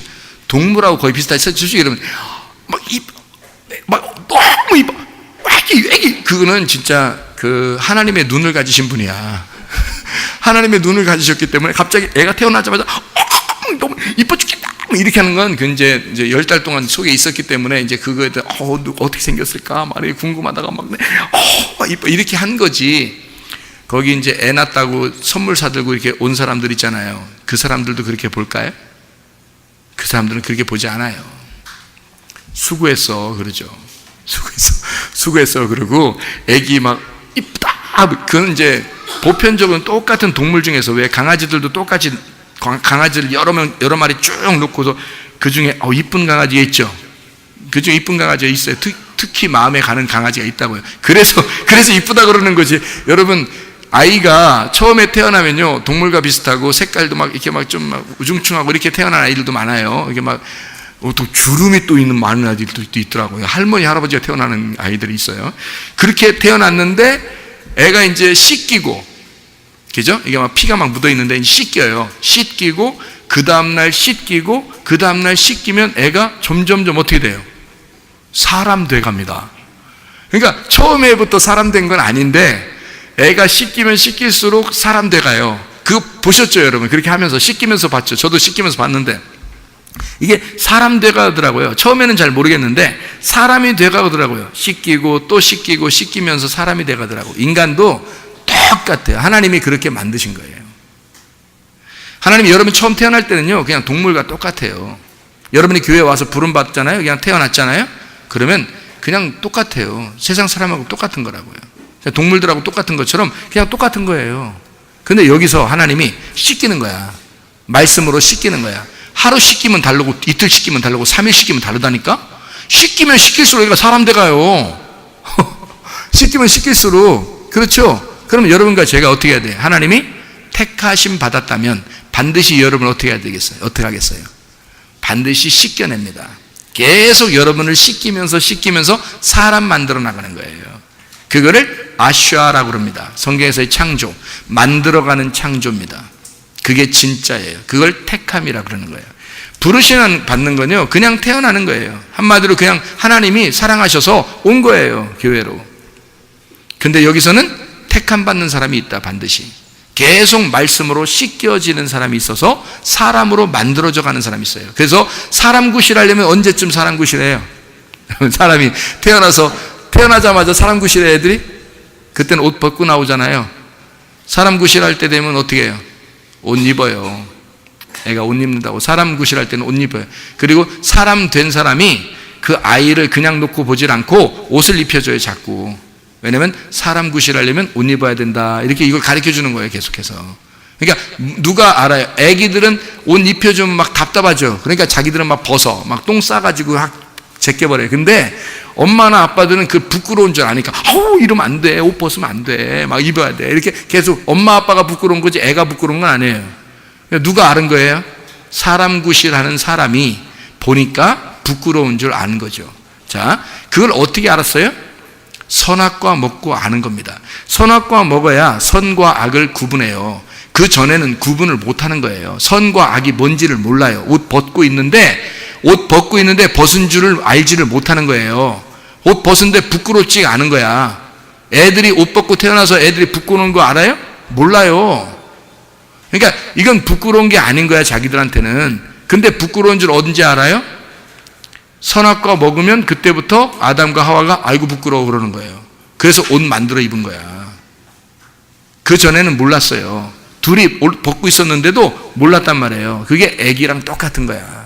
동물하고 거의 비슷하지. 솔직히 여러분 막 너무 이뻐, 애기 그거는 진짜 하나님의 눈을 가지신 분이야. 하나님의 눈을 가지셨기 때문에 갑자기 애가 태어나자마자 너무 이뻐 죽겠다 이렇게 하는 건 이제 10달 동안 속에 있었기 때문에 이제 그거에 대해 어떻게 생겼을까 말이 궁금하다가 막 이뻐 이렇게 한 거지. 거기 이제 애 낳았다고 선물 사들고 이렇게 온 사람들 있잖아요. 그 사람들도 그렇게 볼까요? 그 사람들은 그렇게 보지 않아요. 수고했어 그러죠. 수고했어 그러고 애기 막 이쁘다. 그건 이제 보편적으로 똑같은 동물 중에서, 왜 강아지들도 똑같이 강아지를 여러 마리 쭉 놓고서 그 중에 이쁜 강아지가 있죠. 그 중에 이쁜 강아지가 있어요. 특히 마음에 가는 강아지가 있다고요. 그래서 이쁘다 그러는 거지. 여러분, 아이가 처음에 태어나면요 동물과 비슷하고 색깔도 막 이렇게 막 좀 우중충하고 이렇게 태어난 아이들도 많아요. 이게 막 또 주름이 또 있는 많은 아이들도 있더라고요. 할머니 할아버지가 태어나는 아이들이 있어요. 그렇게 태어났는데 애가 이제 씻기고, 그죠? 이게 막 피가 막 묻어 있는데 씻겨요. 씻기고 그 다음날 씻기고 그 다음날 씻기면 애가 점점점 어떻게 돼요? 사람 돼 갑니다. 그러니까 처음에부터 사람 된 건 아닌데 애가 씻기면 씻길수록 사람 돼 가요. 그거 보셨죠 여러분? 그렇게 하면서 씻기면서 봤죠. 저도 씻기면서 봤는데 이게 사람 돼 가더라고요. 처음에는 잘 모르겠는데 사람이 돼 가더라고요. 씻기고 또 씻기고 씻기면서 사람이 돼 가더라고요. 인간도 똑같아요. 하나님이 그렇게 만드신 거예요. 하나님이 여러분 처음 태어날 때는요 그냥 동물과 똑같아요. 여러분이 교회에 와서 부름 받잖아요. 그냥 태어났잖아요. 그러면 그냥 똑같아요. 세상 사람하고 똑같은 거라고요. 동물들하고 똑같은 것처럼 그냥 똑같은 거예요. 근데 여기서 하나님이 씻기는 거야. 말씀으로 씻기는 거야. 하루 씻기면 다르고 이틀 씻기면 다르고 3일 씻기면 다르다니까. 씻기면 씻길수록 얘가 사람 돼가요. 씻기면 씻길수록. 그렇죠? 그럼 여러분과 제가 어떻게 해야 돼요? 하나님이 택하심 받았다면 반드시 여러분 어떻게 해야 되겠어요? 어떻게 하겠어요? 반드시 씻겨냅니다. 계속 여러분을 씻기면서 사람 만들어 나가는 거예요. 그거를 아슈아라고 그럽니다. 성경에서의 창조, 만들어가는 창조입니다. 그게 진짜예요. 그걸 택함이라 그러는 거예요. 부르심 받는 건요 그냥 태어나는 거예요. 한마디로 그냥 하나님이 사랑하셔서 온 거예요, 교회로. 근데 여기서는 택함 받는 사람이 있다. 반드시 계속 말씀으로 씻겨지는 사람이 있어서 사람으로 만들어져 가는 사람이 있어요. 그래서 사람 구실하려면 언제쯤 사람 구실해요? 사람이 태어나자마자 사람 구실해 애들이? 그때는 옷 벗고 나오잖아요. 사람 구실할 때 되면 어떻게 해요? 옷 입어요. 애가 옷 입는다고. 사람 구실할 때는 옷 입어요. 그리고 사람 된 사람이 그 아이를 그냥 놓고 보질 않고 옷을 입혀줘요, 자꾸. 왜냐면 사람 구실하려면 옷 입어야 된다. 이렇게 이걸 가르쳐 주는 거예요, 계속해서. 그러니까 누가 알아요? 애기들은 옷 입혀주면 막 답답하죠. 그러니까 자기들은 막 벗어, 막 똥 싸가지고 제껴버려요. 근데 엄마나 아빠들은 그 부끄러운 줄 아니까, 아우, 이러면 안 돼. 옷 벗으면 안 돼. 막 입어야 돼. 이렇게 계속 엄마 아빠가 부끄러운 거지 애가 부끄러운 건 아니에요. 그러니까 누가 아는 거예요? 사람 구실하는 사람이 보니까 부끄러운 줄 아는 거죠. 자, 그걸 어떻게 알았어요? 선악과 먹고 아는 겁니다. 선악과 먹어야 선과 악을 구분해요. 그 전에는 구분을 못하는 거예요. 선과 악이 뭔지를 몰라요. 옷 벗고 있는데 벗은 줄을 알지를 못하는 거예요. 옷 벗은데 부끄럽지 않은 거야. 애들이 옷 벗고 태어나서 애들이 부끄러운 거 알아요? 몰라요. 그러니까 이건 부끄러운 게 아닌 거야, 자기들한테는. 근데 부끄러운 줄 언제 알아요? 선악과 먹으면 그때부터 아담과 하와가 아이고 부끄러워 그러는 거예요. 그래서 옷 만들어 입은 거야. 그 전에는 몰랐어요. 둘이 옷 벗고 있었는데도 몰랐단 말이에요. 그게 애기랑 똑같은 거야.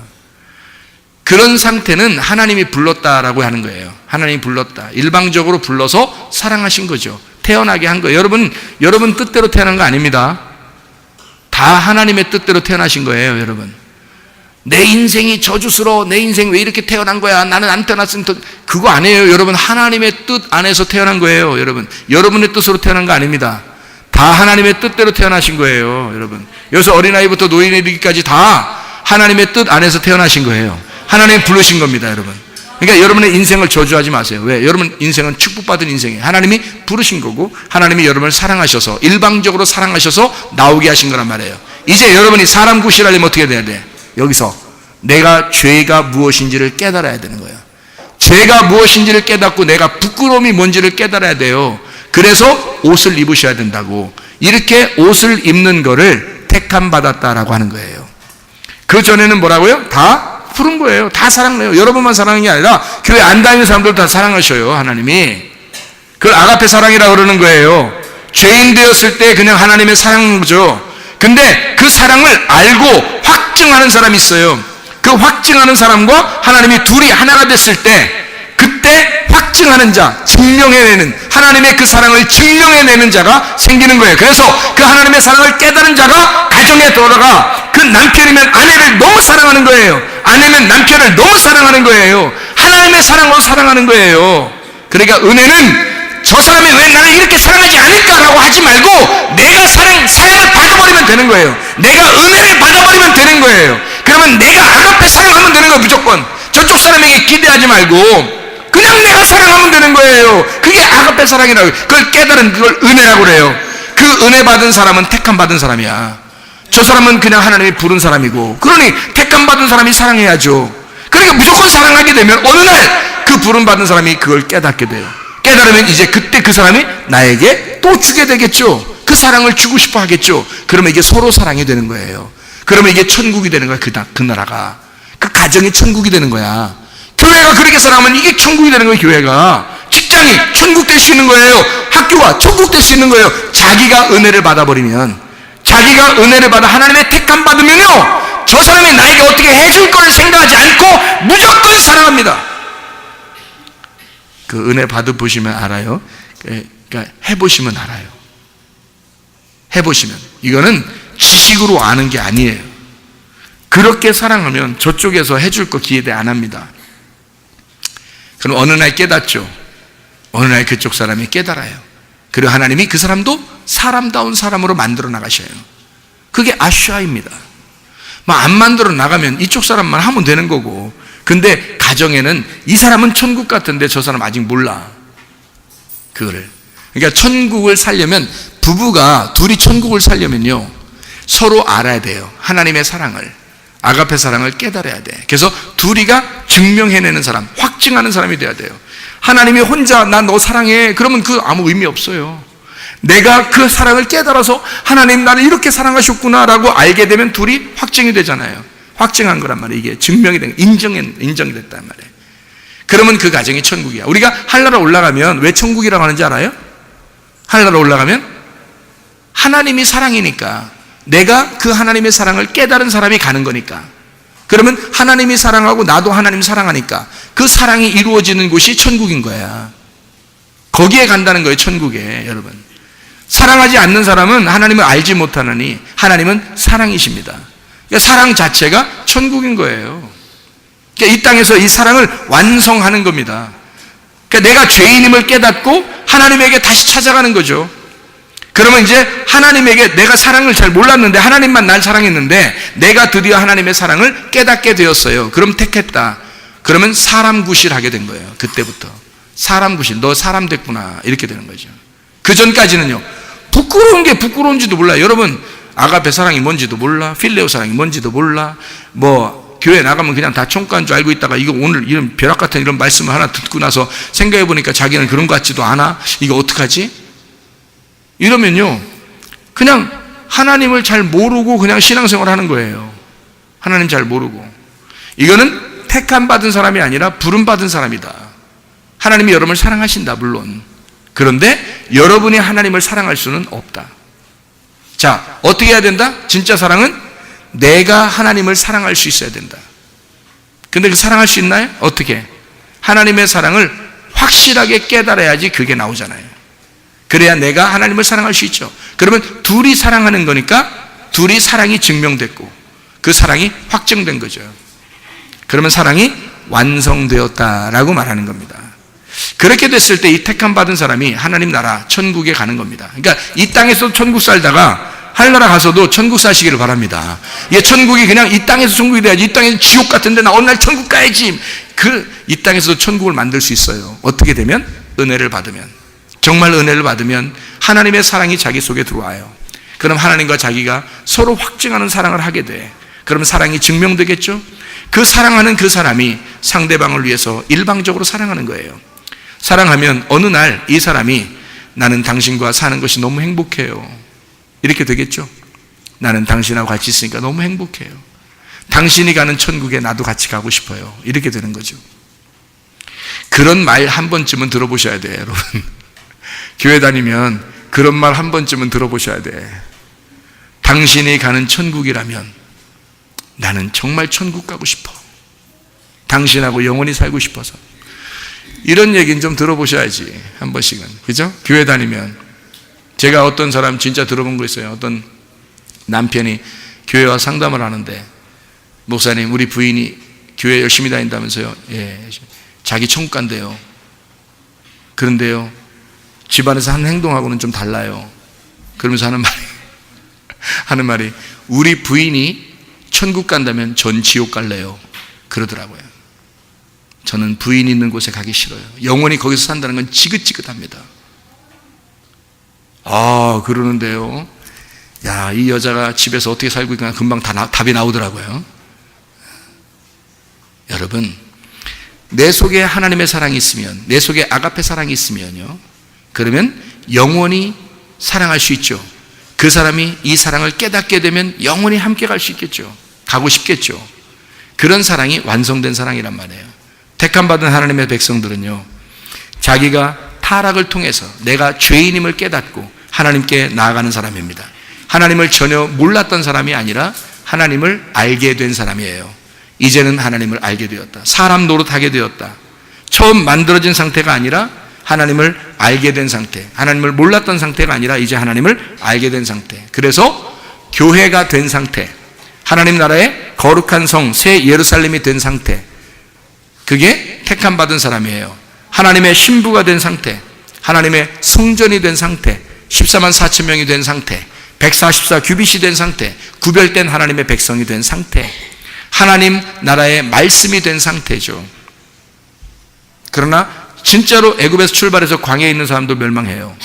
그런 상태는 하나님이 불렀다라고 하는 거예요. 하나님이 불렀다. 일방적으로 불러서 사랑하신 거죠. 태어나게 한 거예요. 여러분 뜻대로 태어난 거 아닙니다. 다 하나님의 뜻대로 태어나신 거예요, 여러분. 내 인생이 저주스러워. 내 인생 왜 이렇게 태어난 거야? 나는 안 태어났으면 그거 아니에요. 여러분, 하나님의 뜻 안에서 태어난 거예요. 여러분, 여러분의 뜻으로 태어난 거 아닙니다. 다 하나님의 뜻대로 태어나신 거예요, 여러분. 여기서 어린아이부터 노인에 이르기까지 다 하나님의 뜻 안에서 태어나신 거예요. 하나님이 부르신 겁니다, 여러분. 그러니까 여러분의 인생을 저주하지 마세요. 왜? 여러분 인생은 축복받은 인생이에요. 하나님이 부르신 거고 하나님이 여러분을 사랑하셔서 일방적으로 사랑하셔서 나오게 하신 거란 말이에요. 이제 여러분이 사람 구실하려면 어떻게 돼야 돼? 여기서 내가 죄가 무엇인지를 깨달아야 되는 거예요. 죄가 무엇인지를 깨닫고 내가 부끄러움이 뭔지를 깨달아야 돼요. 그래서 옷을 입으셔야 된다고. 이렇게 옷을 입는 거를 택함 받았다라고 하는 거예요. 그 전에는 뭐라고요? 다 푸른 거예요. 다 사랑해요. 여러분만 사랑하는 게 아니라 교회 안 다니는 사람들 다 사랑하셔요, 하나님이. 그걸 아가페 사랑이라고 그러는 거예요. 죄인 되었을 때 그냥 하나님의 사랑이죠. 근데 그 사랑을 알고 확증하는 사람이 있어요. 그 확증하는 사람과 하나님이 둘이 하나가 됐을 때 그때 확증하는 자, 증명해내는, 하나님의 그 사랑을 증명해내는 자가 생기는 거예요. 그래서 그 하나님의 사랑을 깨달은 자가 가정에 돌아가 그 남편이면 아내를 너무 사랑하는 거예요. 아내면 남편을 너무 사랑하는 거예요. 하나님의 사랑으로 사랑하는 거예요. 그러니까 은혜는 저 사람이 왜 나를 이렇게 사랑하지 않을까라고 하지 말고 내가 사랑을 받아버리면 되는 거예요. 내가 은혜를 받아버리면 되는 거예요. 그러면 내가 아가페 사랑하면 되는 거예요, 무조건. 저쪽 사람에게 기대하지 말고 그냥 내가 사랑하면 되는 거예요. 그게 아가페 사랑이라고. 그걸 깨달은 그걸 은혜라고 그래요. 그 은혜 받은 사람은 택함 받은 사람이야. 저 사람은 그냥 하나님이 부른 사람이고, 그러니 택함 받은 사람이 사랑해야죠. 그러니까 무조건 사랑하게 되면 어느 날 그 부름 받은 사람이 그걸 깨닫게 돼요. 깨달으면 이제 그때 그 사람이 나에게 또 주게 되겠죠. 그 사랑을 주고 싶어 하겠죠. 그러면 이게 서로 사랑이 되는 거예요. 그러면 이게 천국이 되는 거야. 그 나라가, 그 가정이 천국이 되는 거야. 교회가 그렇게 살아가면 이게 천국이 되는 거예요. 교회가, 직장이 천국 될 수 있는 거예요. 학교가 천국 될 수 있는 거예요. 자기가 은혜를 받아버리면, 자기가 은혜를 받아 하나님의 택함 받으면요, 저 사람이 나에게 어떻게 해줄 걸 생각하지 않고 무조건 사랑합니다. 그 은혜 받아보시면 알아요. 그러니까 해보시면 알아요. 해보시면. 이거는 지식으로 아는 게 아니에요. 그렇게 사랑하면 저쪽에서 해줄 거 기대 안 합니다. 그럼 어느 날 깨닫죠. 어느 날 그쪽 사람이 깨달아요. 그리고 하나님이 그 사람도 사람다운 사람으로 만들어 나가셔요. 그게 아샤입니다. 안 만들어 나가면 이쪽 사람만 하면 되는 거고, 근데 가정에는 이 사람은 천국 같은데 저 사람 아직 몰라. 그거를. 그러니까 천국을 살려면, 부부가 둘이 천국을 살려면요, 서로 알아야 돼요. 하나님의 사랑을, 아가페 사랑을 깨달아야 돼. 그래서 둘이가 증명해내는 사람, 확증하는 사람이 돼야 돼요. 하나님이 혼자 나 너 사랑해 그러면 그 아무 의미 없어요. 내가 그 사랑을 깨달아서 하나님 나를 이렇게 사랑하셨구나 라고 알게 되면 둘이 확증이 되잖아요. 확증한 거란 말이에요. 이게 증명이 된, 인정이 됐단 말이에요. 그러면 그 가정이 천국이야. 우리가 하늘나라 올라가면 왜 천국이라고 하는지 알아요? 하늘나라 올라가면 하나님이 사랑이니까, 내가 그 하나님의 사랑을 깨달은 사람이 가는 거니까. 그러면 하나님이 사랑하고 나도 하나님 사랑하니까 그 사랑이 이루어지는 곳이 천국인 거야. 거기에 간다는 거예요, 천국에. 여러분, 사랑하지 않는 사람은 하나님을 알지 못하느니 하나님은 사랑이십니다. 그러니까 사랑 자체가 천국인 거예요. 그러니까 이 땅에서 이 사랑을 완성하는 겁니다. 그러니까 내가 죄인임을 깨닫고 하나님에게 다시 찾아가는 거죠. 그러면 이제 하나님에게 내가 사랑을 잘 몰랐는데 하나님만 날 사랑했는데 내가 드디어 하나님의 사랑을 깨닫게 되었어요. 그럼 택했다. 그러면 사람 구실하게 된 거예요. 그때부터 사람 구실, 너 사람 됐구나 이렇게 되는 거죠. 그 전까지는요, 부끄러운 게 부끄러운지도 몰라요. 여러분, 아가페 사랑이 뭔지도 몰라, 필레오 사랑이 뭔지도 몰라, 뭐 교회 나가면 그냥 다 총가인 줄 알고 있다가 이거 오늘 이런 벼락 같은 이런 말씀을 하나 듣고 나서 생각해 보니까 자기는 그런 것 같지도 않아. 이거 어떡하지? 이러면요, 그냥 하나님을 잘 모르고 그냥 신앙생활 하는 거예요. 하나님 잘 모르고. 이거는 택함 받은 사람이 아니라 부름 받은 사람이다. 하나님이 여러분을 사랑하신다, 물론. 그런데 여러분이 하나님을 사랑할 수는 없다. 자, 어떻게 해야 된다? 진짜 사랑은 내가 하나님을 사랑할 수 있어야 된다. 근데 그 사랑할 수 있나요? 어떻게? 하나님의 사랑을 확실하게 깨달아야지 그게 나오잖아요. 그래야 내가 하나님을 사랑할 수 있죠. 그러면 둘이 사랑하는 거니까 둘이 사랑이 증명됐고 그 사랑이 확정된 거죠. 그러면 사랑이 완성되었다라고 말하는 겁니다. 그렇게 됐을 때 이 택함 받은 사람이 하나님 나라 천국에 가는 겁니다. 그러니까 이 땅에서 천국 살다가 하늘나라 가서도 천국 사시기를 바랍니다. 이 천국이 그냥 이 땅에서 천국이 돼야지, 이 땅에서 지옥 같은데 나 어느 날 천국 가야지. 이 땅에서도 천국을 만들 수 있어요. 어떻게 되면? 은혜를 받으면. 정말 은혜를 받으면 하나님의 사랑이 자기 속에 들어와요. 그럼 하나님과 자기가 서로 확증하는 사랑을 하게 돼. 그러면 사랑이 증명되겠죠? 그 사랑하는 그 사람이 상대방을 위해서 일방적으로 사랑하는 거예요. 사랑하면 어느 날 이 사람이 나는 당신과 사는 것이 너무 행복해요. 이렇게 되겠죠? 나는 당신하고 같이 있으니까 너무 행복해요. 당신이 가는 천국에 나도 같이 가고 싶어요. 이렇게 되는 거죠. 그런 말 한 번쯤은 들어보셔야 돼요, 여러분. 교회 다니면 그런 말 한 번쯤은 들어보셔야 돼. 당신이 가는 천국이라면 나는 정말 천국 가고 싶어. 당신하고 영원히 살고 싶어서. 이런 얘기는 좀 들어보셔야지, 한 번씩은. 그죠? 교회 다니면. 제가 어떤 사람 진짜 들어본 거 있어요. 어떤 남편이 교회와 상담을 하는데, 목사님, 우리 부인이 교회 열심히 다닌다면서요. 예, 자기 천국 간대요. 그런데요, 집안에서 하는 행동하고는 좀 달라요. 그러면서 하는 말이 우리 부인이 천국 간다면 전 지옥 갈래요. 그러더라고요. 저는 부인 있는 곳에 가기 싫어요. 영원히 거기서 산다는 건 지긋지긋합니다. 그러는데요, 야, 이 여자가 집에서 어떻게 살고 있나 금방 답이 나오더라고요. 여러분, 내 속에 하나님의 사랑이 있으면, 내 속에 아가페 사랑이 있으면요, 그러면 영원히 사랑할 수 있죠. 그 사람이 이 사랑을 깨닫게 되면 영원히 함께 갈 수 있겠죠. 가고 싶겠죠. 그런 사랑이 완성된 사랑이란 말이에요. 택함받은 하나님의 백성들은요, 자기가 타락을 통해서 내가 죄인임을 깨닫고 하나님께 나아가는 사람입니다. 하나님을 전혀 몰랐던 사람이 아니라 하나님을 알게 된 사람이에요. 이제는 하나님을 알게 되었다. 사람 노릇하게 되었다. 처음 만들어진 상태가 아니라 하나님을 알게 된 상태, 하나님을 몰랐던 상태가 아니라 이제 하나님을 알게 된 상태. 그래서 교회가 된 상태, 하나님 나라의 거룩한 성, 새 예루살렘이 된 상태, 그게 택함 받은 사람이에요. 하나님의 신부가 된 상태, 하나님의 성전이 된 상태, 14만 4천 명이 된 상태, 144 규빗이 된 상태, 구별된 하나님의 백성이 된 상태, 하나님 나라의 말씀이 된 상태죠. 그러나 진짜로 애굽에서 출발해서 광야에 있는 사람도 멸망해요.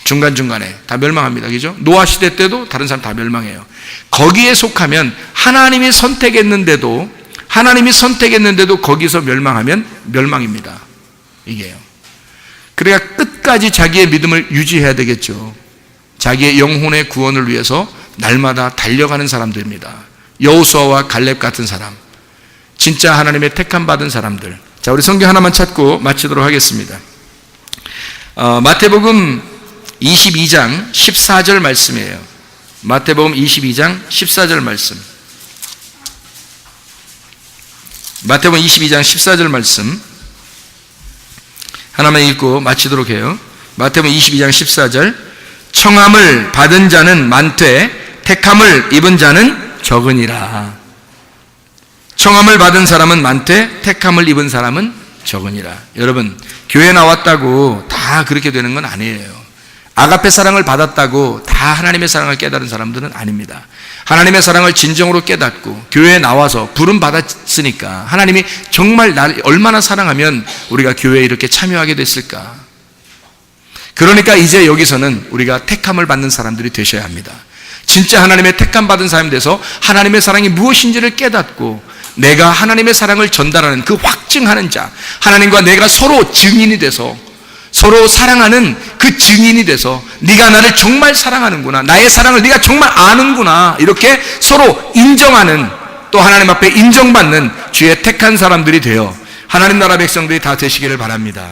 중간중간에 다 멸망합니다. 그죠? 노아 시대 때도 다른 사람 다 멸망해요. 거기에 속하면 하나님이 선택했는데도 거기서 멸망하면 멸망입니다. 이게요. 그러니까 끝까지 자기의 믿음을 유지해야 되겠죠. 자기의 영혼의 구원을 위해서 날마다 달려가는 사람들입니다. 여호수아와 갈렙 같은 사람, 진짜 하나님의 택함 받은 사람들. 자, 우리 성경 하나만 찾고 마치도록 하겠습니다. 마태복음 22장 14절 말씀이에요. 마태복음 22장 14절 말씀. 마태복음 22장 14절 말씀 하나만 읽고 마치도록 해요. 마태복음 22장 14절. 청함을 받은 자는 많되 택함을 입은 자는 적으니라. 청함을 받은 사람은 많되 택함을 입은 사람은 적으니라. 여러분, 교회 나왔다고 다 그렇게 되는 건 아니에요. 아가페 사랑을 받았다고 다 하나님의 사랑을 깨달은 사람들은 아닙니다. 하나님의 사랑을 진정으로 깨닫고 교회에 나와서 부름 받았으니까 하나님이 정말 나를 얼마나 사랑하면 우리가 교회에 이렇게 참여하게 됐을까. 그러니까 이제 여기서는 우리가 택함을 받는 사람들이 되셔야 합니다. 진짜 하나님의 택함 받은 사람이 돼서 하나님의 사랑이 무엇인지를 깨닫고 내가 하나님의 사랑을 전달하는 그 확증하는 자, 하나님과 내가 서로 증인이 돼서 서로 사랑하는 그 증인이 돼서 네가 나를 정말 사랑하는구나, 나의 사랑을 네가 정말 아는구나, 이렇게 서로 인정하는, 또 하나님 앞에 인정받는 주의 택한 사람들이 되어 하나님 나라 백성들이 다 되시기를 바랍니다.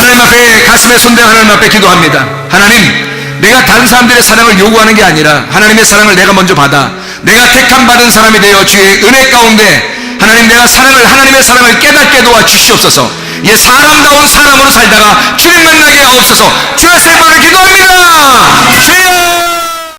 하나님 앞에 가슴에 손대어 하나님 앞에 기도합니다. 하나님, 내가 다른 사람들의 사랑을 요구하는 게 아니라 하나님의 사랑을 내가 먼저 받아 내가 택함 받은 사람이 되어 주의 은혜 가운데 하나님, 내가 하나님의 사랑을 깨닫게 도와 주시옵소서. 사람다운 사람으로 살다가 주님 만나게 하옵소서. 주의 세번을 기도합니다.